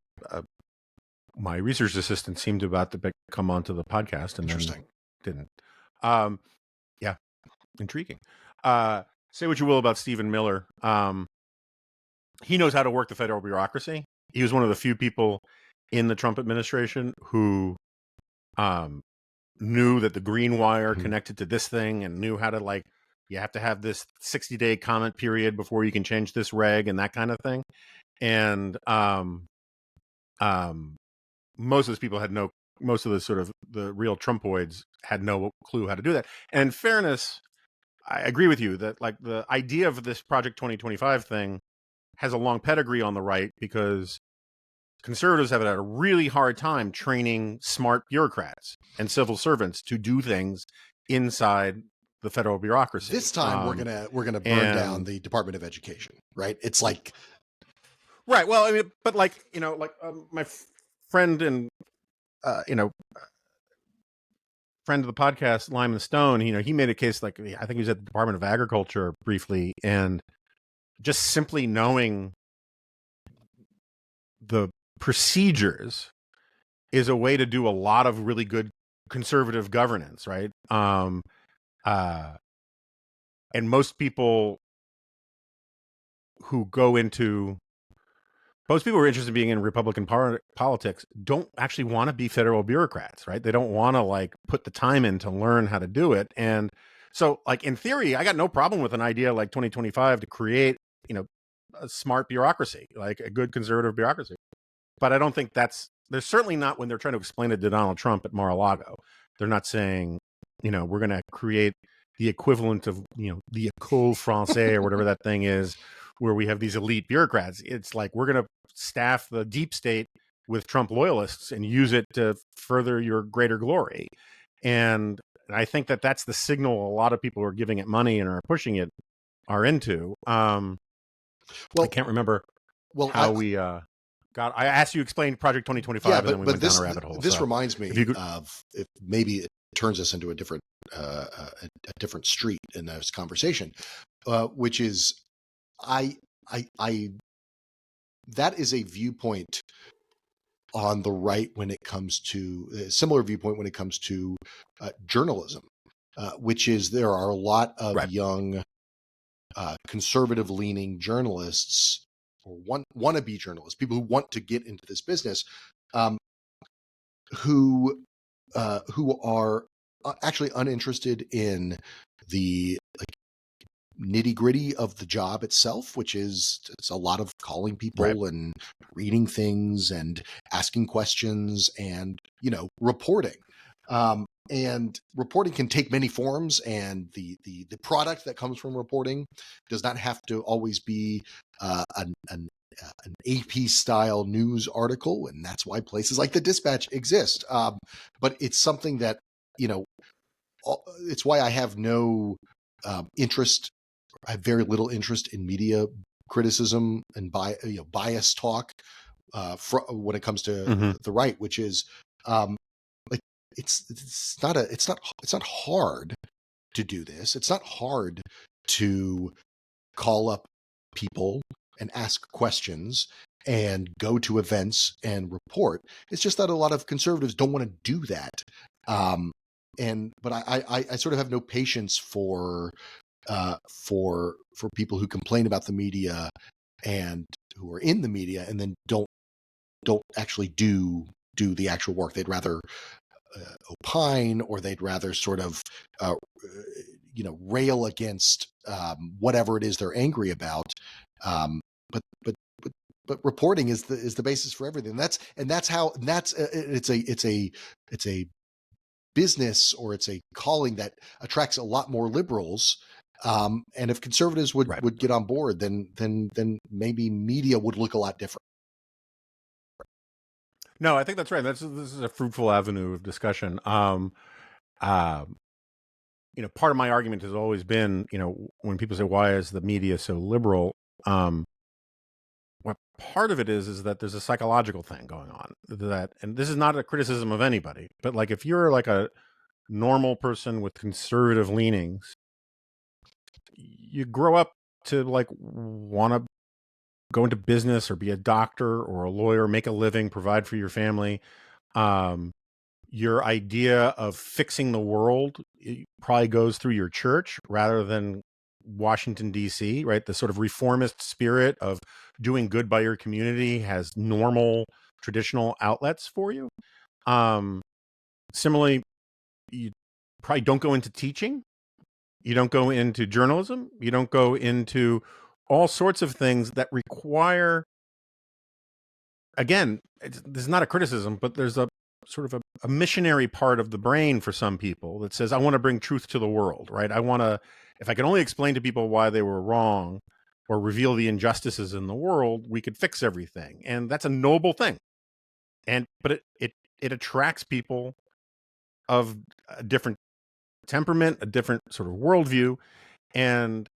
my research assistant seemed about to come onto the podcast and then didn't. Yeah, intriguing. Say what you will about Stephen Miller. He knows how to work the federal bureaucracy. He was one of the few people in the Trump administration who knew that the green wire connected to this thing and knew how to, like, you have to have this 60-day comment period before you can change this reg and that kind of thing. And most of those people most of the sort of the real Trumpoids had no clue how to do that. And in fairness, I agree with you that like the idea of this Project 2025 thing has a long pedigree on the right, because conservatives have had a really hard time training smart bureaucrats and civil servants to do things inside the federal bureaucracy. This time we're gonna burn down the Department of Education, right? It's like, right. Well, I mean, but like, my friend and friend of the podcast, Lyman Stone, he made a case, like, I think he was at the Department of Agriculture briefly, and just simply knowing the procedures is a way to do a lot of really good conservative governance, right? And most people who are interested in being in Republican politics don't actually want to be federal bureaucrats, right? They don't want to like put the time in to learn how to do it. And so, like, in theory, I got no problem with an idea like 2025 to create, a smart bureaucracy, like a good conservative bureaucracy. But I don't think they're certainly not, when they're trying to explain it to Donald Trump at Mar-a-Lago, they're not saying, we're going to create the equivalent of, the École Française or whatever that thing is, where we have these elite bureaucrats. It's like, we're going to staff the deep state with Trump loyalists and use it to further your greater glory. And I think that that's the signal a lot of people who are giving it money and are pushing it are into. I can't remember how we got. I asked you to explain Project 2025, and then we went down a rabbit hole. This reminds me of, if maybe turns us into a different street in this conversation, which is I that is a viewpoint on the right when it comes to a similar viewpoint when it comes to journalism, which is there are a lot of young conservative leaning journalists or wannabe journalists, people who want to get into this business, who are actually uninterested in the nitty gritty of the job itself, which is it's a lot of calling people and reading things and asking questions and, reporting. And reporting can take many forms, and the product that comes from reporting does not have to always be an AP style news article, and that's why places like the Dispatch exist. But it's something that, it's why I have no interest. I have very little interest in media criticism and bias talk when it comes to the right, which is it's not hard to do this. It's not hard to call up people and ask questions and go to events and report. It's just that a lot of conservatives don't want to do that. But I sort of have no patience for people who complain about the media and who are in the media and then don't actually do the actual work. They'd rather opine, or they'd rather sort of rail against whatever it is they're angry about. But reporting is the basis for everything. It's a business, or it's a calling that attracts a lot more liberals. And if conservatives would get on board, then maybe media would look a lot different. No, I think that's right. This is a fruitful avenue of discussion. Part of my argument has always been, when people say, why is the media so liberal? What part of it is that there's a psychological thing going on and this is not a criticism of anybody, but like, if you're like a normal person with conservative leanings, you grow up to like want to go into business or be a doctor or a lawyer, make a living, provide for your family. Your idea of fixing the world probably goes through your church rather than Washington, D.C., right? The sort of reformist spirit of doing good by your community has normal, traditional outlets for you. Similarly, you probably don't go into teaching. You don't go into journalism. You don't go into all sorts of things that require, again, this is not a criticism, but there's a sort of a missionary part of the brain for some people that says, I want to bring truth to the world, right? I want to, if I can only explain to people why they were wrong or reveal the injustices in the world, we could fix everything. And that's a noble thing. But it attracts people of a different temperament, a different sort of worldview. And,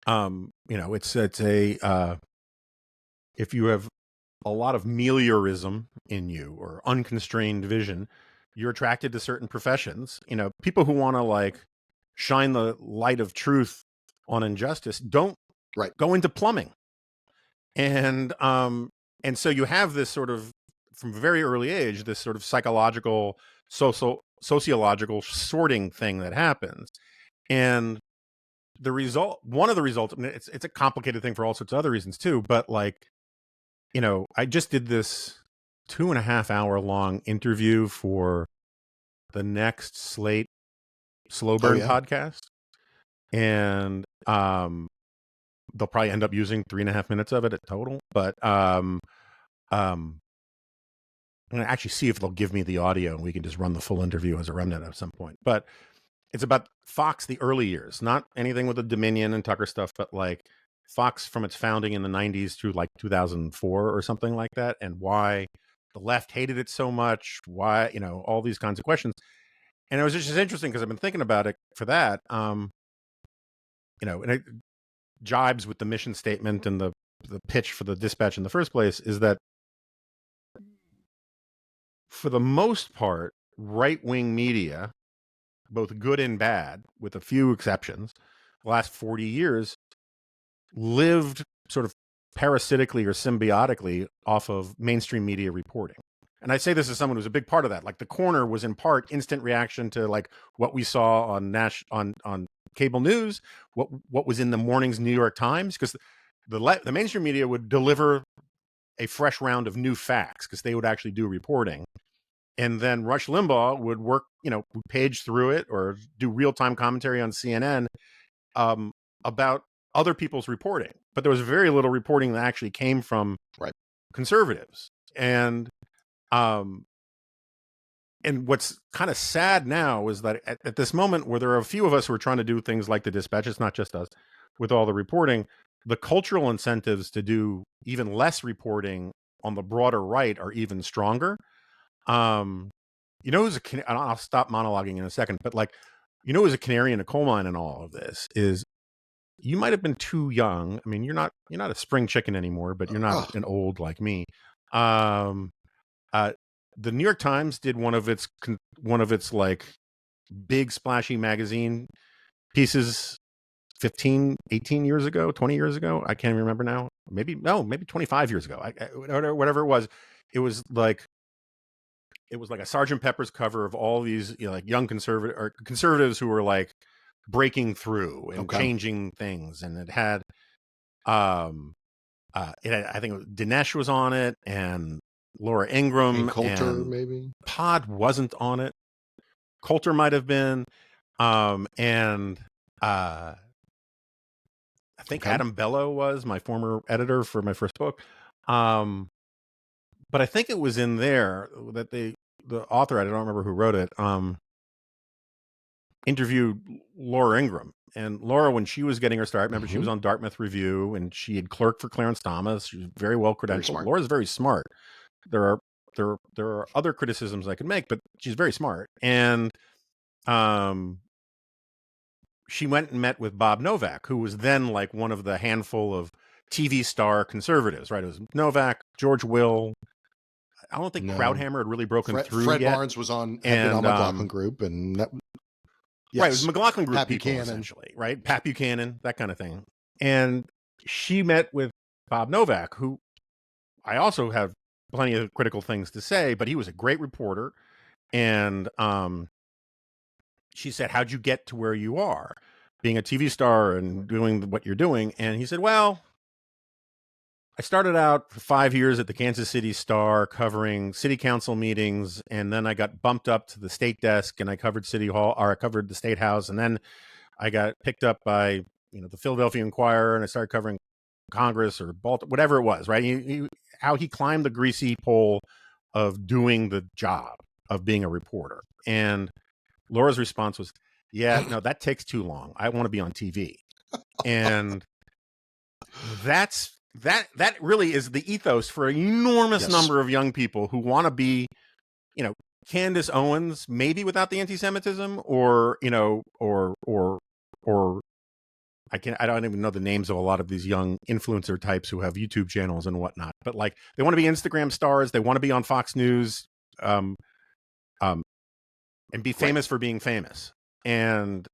it's if you have a lot of meliorism in you or unconstrained vision, you're attracted to certain professions. People who want to like shine the light of truth on injustice don't go into plumbing. And so you have this sort of, from a very early age, this sort of psychological, sociological sorting thing that happens. And one of the results, I mean, it's a complicated thing for all sorts of other reasons too, but like, I just did this 2.5 hour long interview for the next Slate Slow Burn podcast. And they'll probably end up using 3.5 minutes of it at total. But I'm going to actually see if they'll give me the audio and we can just run the full interview as a remnant at some point. But it's about Fox, the early years, not anything with the Dominion and Tucker stuff, but like Fox from its founding in the 90s through like 2004 or something like that, and why the left hated it so much, why, all these kinds of questions. And it was just interesting because I've been thinking about it for that, and it jibes with the mission statement and the pitch for the Dispatch in the first place, is that for the most part, right-wing media, both good and bad, with a few exceptions, the last 40 years lived sort of parasitically or symbiotically off of mainstream media reporting. And I say this as someone who's a big part of that. Like The Corner was in part instant reaction to like what we saw on cable news, what was in the morning's New York Times, because the mainstream media would deliver a fresh round of new facts because they would actually do reporting. And then Rush Limbaugh would work, page through it or do real-time commentary on CNN about other people's reporting. But there was very little reporting that actually came from conservatives. And what's kind of sad now is that at this moment where there are a few of us who are trying to do things like the Dispatch, it's not just us, with all the reporting, the cultural incentives to do even less reporting on the broader right are even stronger. Who's I'll stop monologuing in a second, but who's a canary in a coal mine in all of this is you might have been too young. I mean, you're not a spring chicken anymore, but you're not an old like me. The New York Times did one of its like big splashy magazine pieces 15, 18 years ago, 20 years ago. I can't even remember now. Maybe 25 years ago. Whatever it was. It was like a Sergeant Pepper's cover of all these like young conservatives who were like breaking through and changing things. And it had I think it was, Dinesh was on it, and Laura Ingraham, and Coulter, and maybe Pod wasn't on it. Coulter might have been, and I think Adam Bello was my former editor for my first book. But I think it was in there that the author, I don't remember who wrote it, interviewed Laura Ingraham. And Laura, when she was getting her start, remember she was on Dartmouth Review, and she had clerked for Clarence Thomas. She was very well credentialed. Laura's very smart. There are other criticisms I could make, but she's very smart. And she went and met with Bob Novak, who was then like one of the handful of TV star conservatives, right? It was Novak, George Will. I don't think Krauthammer had really broken through Fred yet. Barnes was on, had been on McLaughlin Group, and that, right, it was McLaughlin Group Pat people, Buchanan. essentially, right? Pat Buchanan, that kind of thing. And she met with Bob Novak, who I also have plenty of critical things to say, but he was a great reporter. And she said, how'd you get to where you are, being a TV star and doing what you're doing? And he said, well, I started out for 5 years at the Kansas City Star covering city council meetings, and then I got bumped up to the state desk, and I covered City Hall, or I covered the State House, and then I got picked up by the Philadelphia Inquirer, and I started covering Congress or Baltimore, whatever it was, right? How he climbed the greasy pole of doing the job of being a reporter. And Laura's response was, yeah, no, that takes too long. I want to be on TV. And that really is the ethos for an enormous number of young people who want to be, Candace Owens, maybe without the anti-Semitism, or I don't even know the names of a lot of these young influencer types who have YouTube channels and whatnot, but like they want to be Instagram stars. They want to be on Fox News, and be famous for being famous. And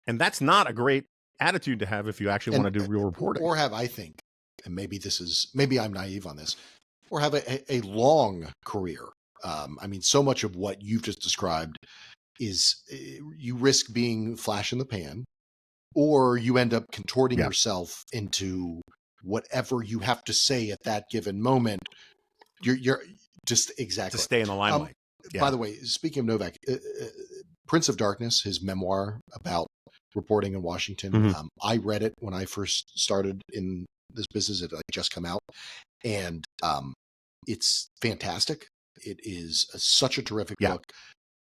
that's not a great attitude to have if you actually want to do real reporting. Or have, I think, and maybe I'm naive on this, or have a long career. I mean, so much of what you've just described is you risk being flash in the pan, or you end up contorting yourself into whatever you have to say at that given moment. You're just exactly to stay in the limelight. By the way, speaking of Novak, Prince of Darkness, his memoir about reporting in Washington, I read it when I first started in this business. It had just come out, and it's fantastic. It is such a terrific book.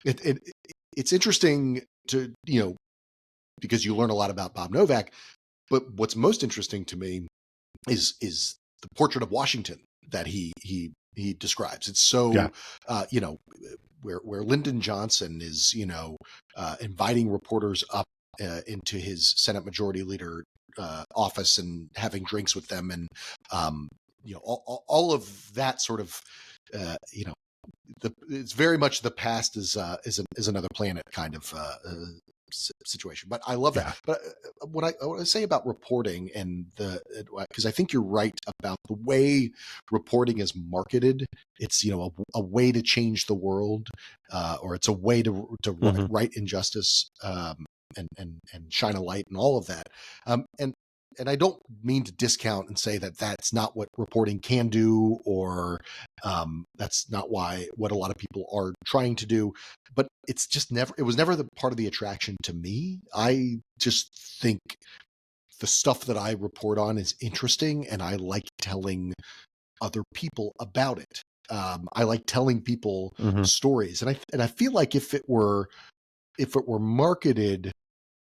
It's interesting to, because you learn a lot about Bob Novak, but what's most interesting to me is the portrait of Washington that he describes. It's so, where Lyndon Johnson is, inviting reporters up into his Senate Majority Leader office and having drinks with them, and all of that sort of, it's very much the past is another planet kind of situation. But I love that. Yeah. But what I say about reporting and because I think you're right about the way reporting is marketed. It's, you know, a way to change the world, or it's a way to right injustice, and shine a light and all of that. And I don't mean to discount and say that that's not what reporting can do, or that's not what a lot of people are trying to do. But it's just it was never the part of the attraction to me. I just think the stuff that I report on is interesting, and I like telling other people about it. I like telling people stories, and I feel like if it were marketed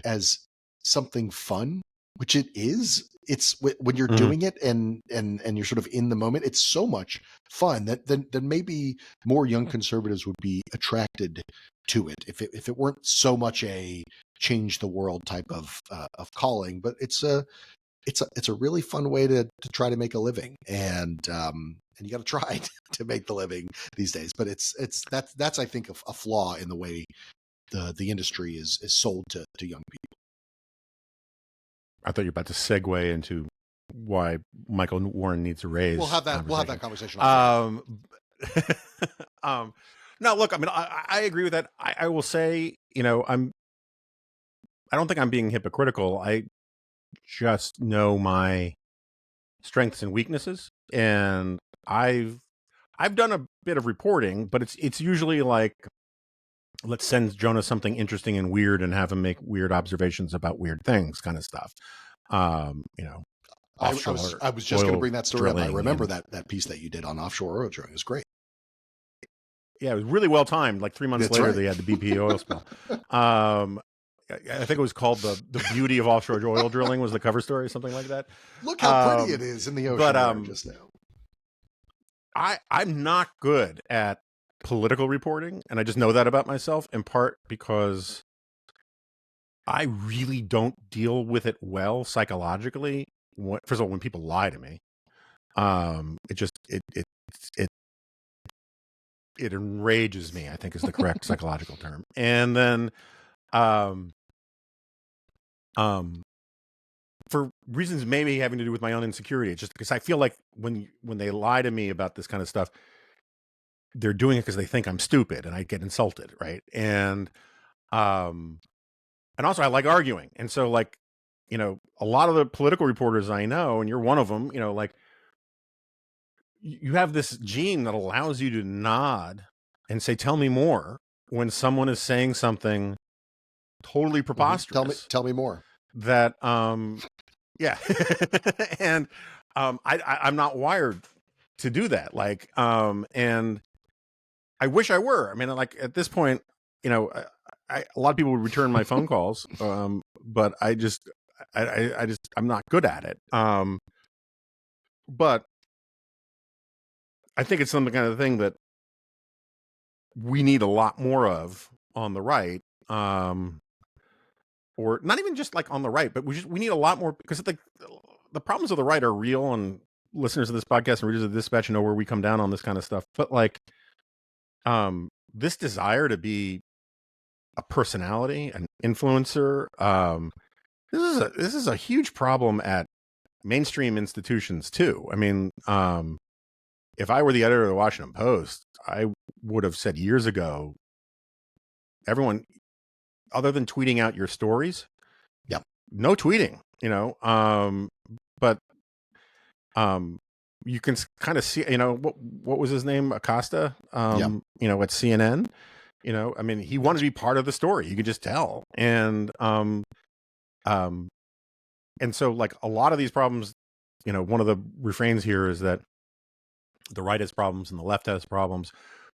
as something fun, which it is, it's when you're doing it and you're sort of in the moment, it's so much fun that then maybe more young conservatives would be attracted to it if it weren't so much a change the world type of calling. But it's a really fun way to try to make a living, and you got to try to make the living these days. But that's I think a flaw in the way the industry is sold to young people. I thought you were about to segue into why Michael Warren needs a raise. We'll have that conversation. No, look, I mean, I agree with that. I will say, you know, I don't think I'm being hypocritical. I just know my strengths and weaknesses, and I've done a bit of reporting, but it's usually like, let's send Jonah something interesting and weird and have him make weird observations about weird things, kind of stuff. You know, I was just going to bring that story up. I remember that piece that you did on offshore oil drilling. It was great. Yeah, it was really well timed. Like 3 months later, they had the BP oil spill. I think it was called the beauty of offshore oil drilling was the cover story, or something like that. Look how pretty it is in the ocean there just now. I'm not good at political reporting, and I just know that about myself, in part because I really don't deal with it well psychologically. First of all, when people lie to me, it enrages me, I think is the correct psychological term. And then for reasons maybe having to do with my own insecurity, it's just because I feel like when they lie to me about this kind of stuff, they're doing it because they think I'm stupid, and I get insulted, right? And also I like arguing, and so, like, you know, a lot of the political reporters I know, and you're one of them, you know, like, you have this gene that allows you to nod and say, "Tell me more," when someone is saying something totally preposterous. Tell me more. That yeah. And I'm not wired to do that. Like, and I wish I were. I mean, like, at this point, you know, a lot of people would return my phone calls, but I'm not good at it. But I think it's some kind of thing that we need a lot more of on the right, or not even just like on the right, but we need a lot more, because the problems of the right are real, and listeners of this podcast and readers of Dispatch know where we come down on this kind of stuff. But like, this desire to be a personality, an influencer, this is a huge problem at mainstream institutions too. I mean, if I were the editor of the Washington Post, I would have said years ago, everyone, other than tweeting out your stories, no tweeting, you know. But you can kind of see, you know, what was his name, Acosta, you know, at CNN. You know, I mean, he wanted to be part of the story. You could just tell. And so, like, a lot of these problems, you know, one of the refrains here is that the right has problems and the left has problems,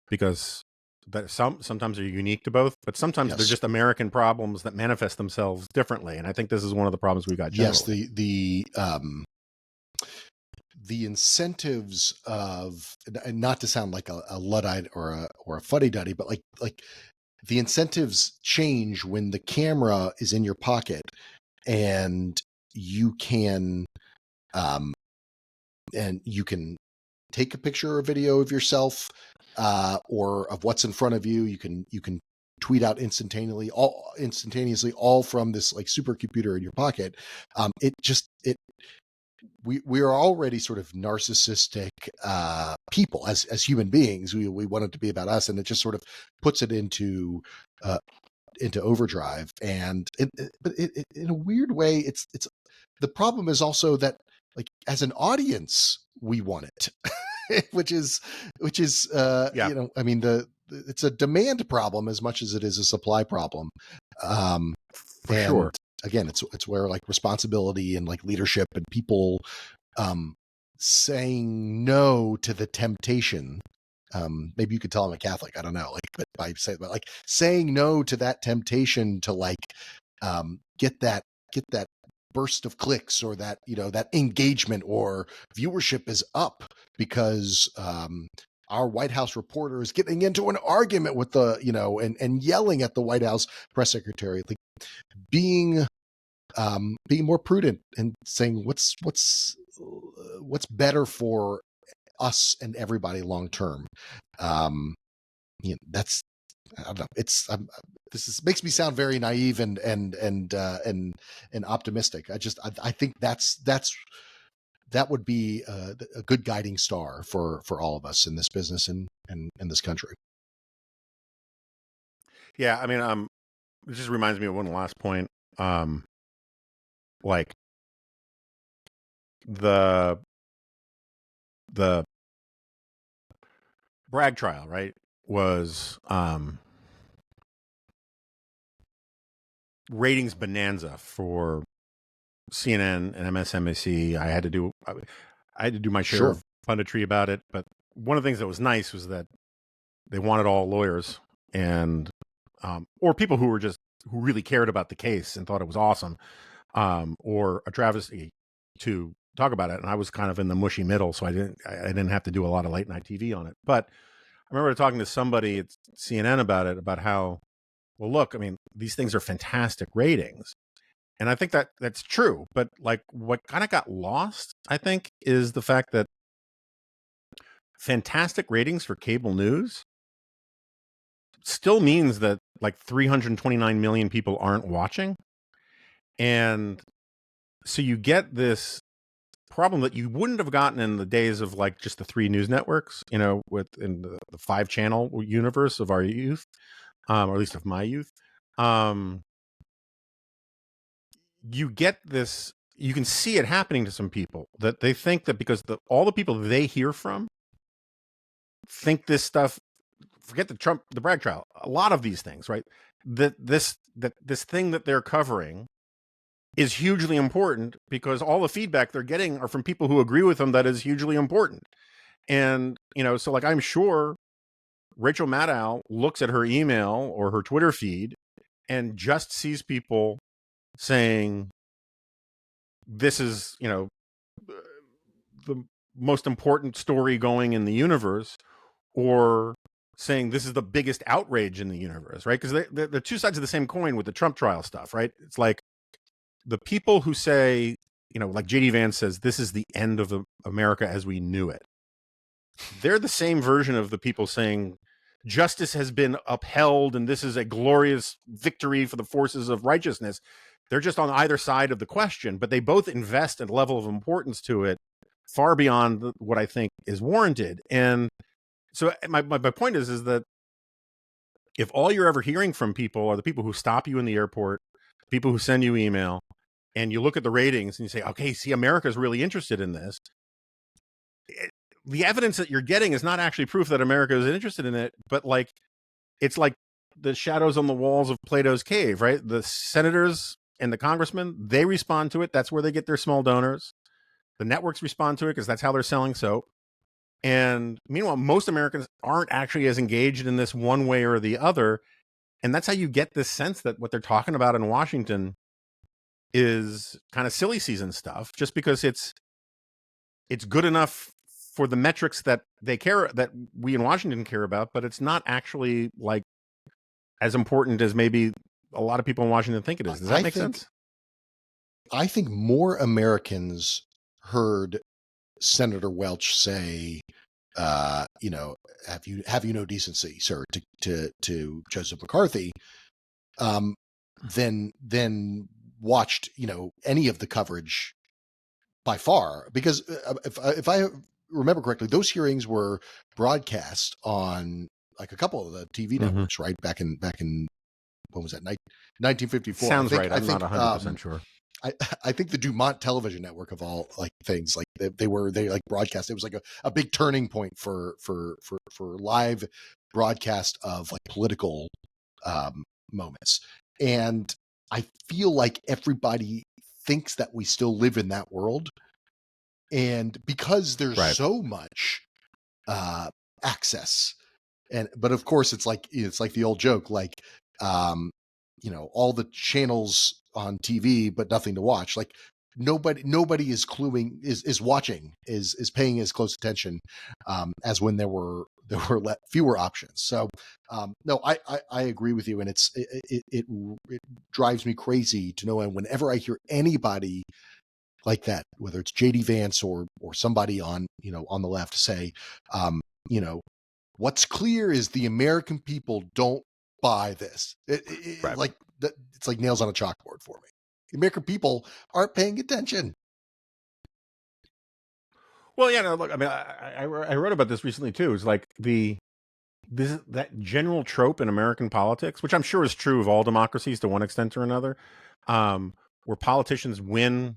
because that sometimes are unique to both, but sometimes they're just American problems that manifest themselves differently. And I think this is one of the problems we got generally. Yes, the incentives of, and not to sound like a Luddite or a fuddy-duddy, but like the incentives change when the camera is in your pocket and you can take a picture or video of yourself or of what's in front of you. You can tweet out instantaneously, all from this like supercomputer in your pocket. We are already sort of narcissistic people as human beings. We want it to be about us, and it just sort of puts it into overdrive. And but in a weird way, it's the problem is also that, like, as an audience, we want it, which is Yeah. I mean, it's a demand problem as much as it is a supply problem. For And sure. again, it's where like responsibility and like leadership and people saying no to the temptation. Maybe you could tell I'm a Catholic. I don't know. Like, but but like saying no to that temptation to like get that burst of clicks, or that, that engagement or viewership is up because our White House reporter is getting into an argument with the, and yelling at the White House press secretary. Like, being more prudent and saying what's better for us and everybody long term. That's, I don't know. It's makes me sound very naive and optimistic. I think that would be a good guiding star for all of us in this business and in this country. Yeah, I mean, it just reminds me of one last point. Like the Bragg trial, right, was ratings bonanza for CNN and MSNBC. I had to do my share of punditry about it, but one of the things that was nice was that they wanted all lawyers and or people who really cared about the case and thought it was awesome, or a travesty, to talk about it. And I was kind of in the mushy middle, so I didn't have to do a lot of late night TV on it. But I remember talking to somebody at CNN about it, about how, well, look, I mean, these things are fantastic ratings. And I think that that's true. But like, what kind of got lost, I think, is the fact that fantastic ratings for cable news still means that like 329 million people aren't watching. And so you get this problem that you wouldn't have gotten in the days of like just the 3 news networks, within the 5-channel universe of our youth, or at least of my youth. You get this, you can see it happening to some people, that they think that because all the people they hear from think this stuff, forget the Bragg trial, a lot of these things, right? That this thing that they're covering is hugely important because all the feedback they're getting are from people who agree with them that is hugely important. And, so like, I'm sure Rachel Maddow looks at her email or her Twitter feed and just sees people saying, this is, the most important story going in the universe, or saying this is the biggest outrage in the universe, right? Because they're two sides of the same coin with the Trump trial stuff, right? It's like the people who say, like JD Vance says, this is the end of America as we knew it. They're the same version of the people saying justice has been upheld and this is a glorious victory for the forces of righteousness. They're just on either side of the question, but they both invest a level of importance to it far beyond what I think is warranted. And so my point is that if all you're ever hearing from people are the people who stop you in the airport, people who send you email, and you look at the ratings and you say, okay, see, America's really interested in this, the evidence that you're getting is not actually proof that America is interested in it, but like, it's like the shadows on the walls of Plato's cave, right? The senators and the congressmen, they respond to it. That's where they get their small donors. The networks respond to it because that's how they're selling soap. And meanwhile, most Americans aren't actually as engaged in this one way or the other. And that's how you get this sense that what they're talking about in Washington is kind of silly season stuff, just because it's good enough for the metrics that we in Washington care about, but it's not actually like as important as maybe a lot of people in Washington think it is. Does that make sense? I think more Americans heard Senator Welch say you know, have you no decency, sir, to Joseph McCarthy, than watched, you know, any of the coverage by far, because if I remember correctly, those hearings were broadcast on like a couple of the TV networks, right? Back in when was that? 1954. Sounds right. I I'm not think 100% sure. I think the Dumont Television Network, of all like things, like they like broadcast. It was like a big turning point for live broadcast of like political moments. And I feel like everybody thinks that we still live in that world, and because there's Right. so much access, but of course it's like the old joke, like you know, all the channels on TV but nothing to watch. Like nobody is watching, is paying as close attention as when there were fewer options. So no, I agree with you, and it drives me crazy to know, and whenever I hear anybody like that, whether it's JD Vance or somebody on, you know, on the left, say, you know, what's clear is the American people don't buy this. Right. Like it's like nails on a chalkboard for me. The American people aren't paying attention. Well, yeah, no, look, I mean, I wrote about this recently too. It's like that general trope in American politics, which I'm sure is true of all democracies to one extent or another, where politicians win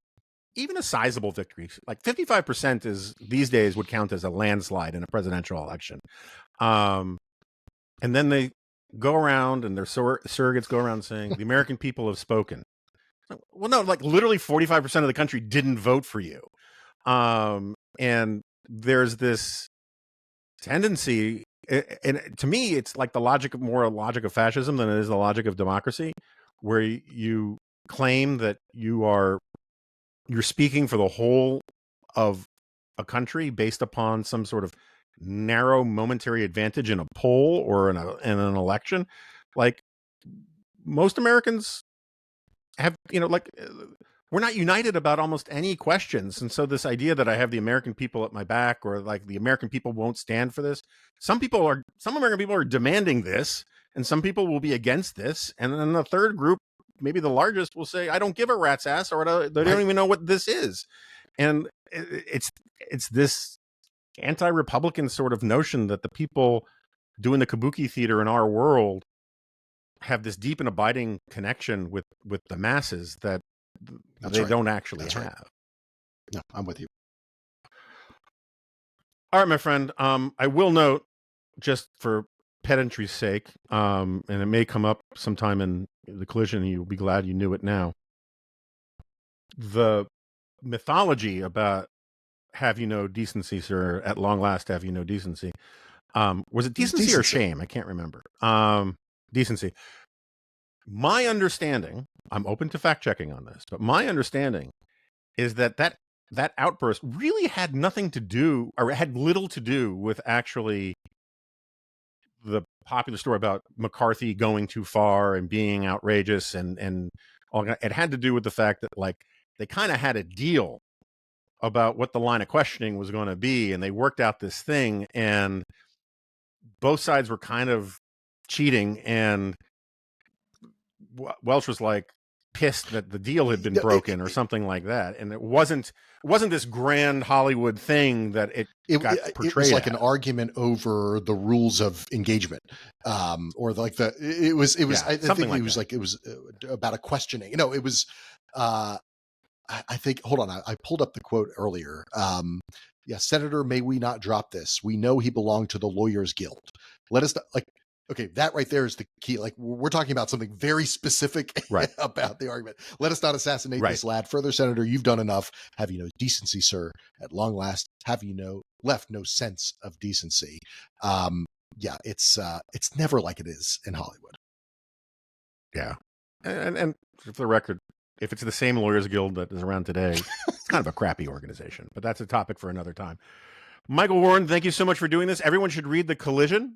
even a sizable victory, like 55% is these days would count as a landslide in a presidential election. And then they go around and their surrogates go around saying the American people have spoken. Well, no, like literally 45% of the country didn't vote for you. And there's this tendency, and to me, it's like more a logic of fascism than it is the logic of democracy, where you claim that you're speaking for the whole of a country based upon some sort of narrow momentary advantage in a poll or in an election. Like most Americans have, you know, like we're not united about almost any questions. And so this idea that I have the American people at my back, or like the American people won't stand for this. Some American people are demanding this, and some people will be against this. And then the third group, maybe the largest, will say, I don't give a rat's ass, or they don't even know what this is. And it's this anti-Republican sort of notion that the people doing the kabuki theater in our world have this deep and abiding connection with the masses that they don't actually have. Right. No, I'm with you. All right, my friend. I will note, just for pedantry's sake, and it may come up sometime in the collision, and you'll be glad you knew it now. The mythology about have you no decency, sir, at long last have you no decency. Was it decency or shame? I can't remember. Decency. My understanding, I'm open to fact checking on this, but my understanding is that outburst really had nothing to do, or had little to do with actually the popular story about McCarthy going too far and being outrageous and all that. It had to do with the fact that, like, they kind of had a deal about what the line of questioning was going to be, and they worked out this thing, and both sides were kind of cheating, and Welch was like pissed that the deal had been broken or something like that, and it wasn't this grand Hollywood thing that it got portrayed. It was like as an argument over the rules of engagement, or like it was. Yeah, I think it was like it was about a questioning. You know, it was. I think. Hold on, I pulled up the quote earlier. Yeah, Senator, may we not drop this? We know he belonged to the Lawyers Guild. Let us like. Okay, that right there is the key. Like, we're talking about something very specific about the argument. Let us not assassinate this lad. Further, Senator, you've done enough. Have you no decency, sir? At long last, have you left no sense of decency? Yeah, it's never like it is in Hollywood. Yeah, and for the record, if it's the same Lawyers Guild that is around today, it's kind of a crappy organization. But that's a topic for another time. Michael Warren, thank you so much for doing this. Everyone should read The Collision,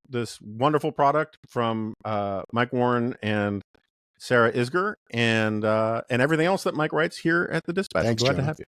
this wonderful product from Mike Warren and Sarah Isger, and everything else that Mike writes here at the Dispatch. Thanks, Glad Jonah. to have you.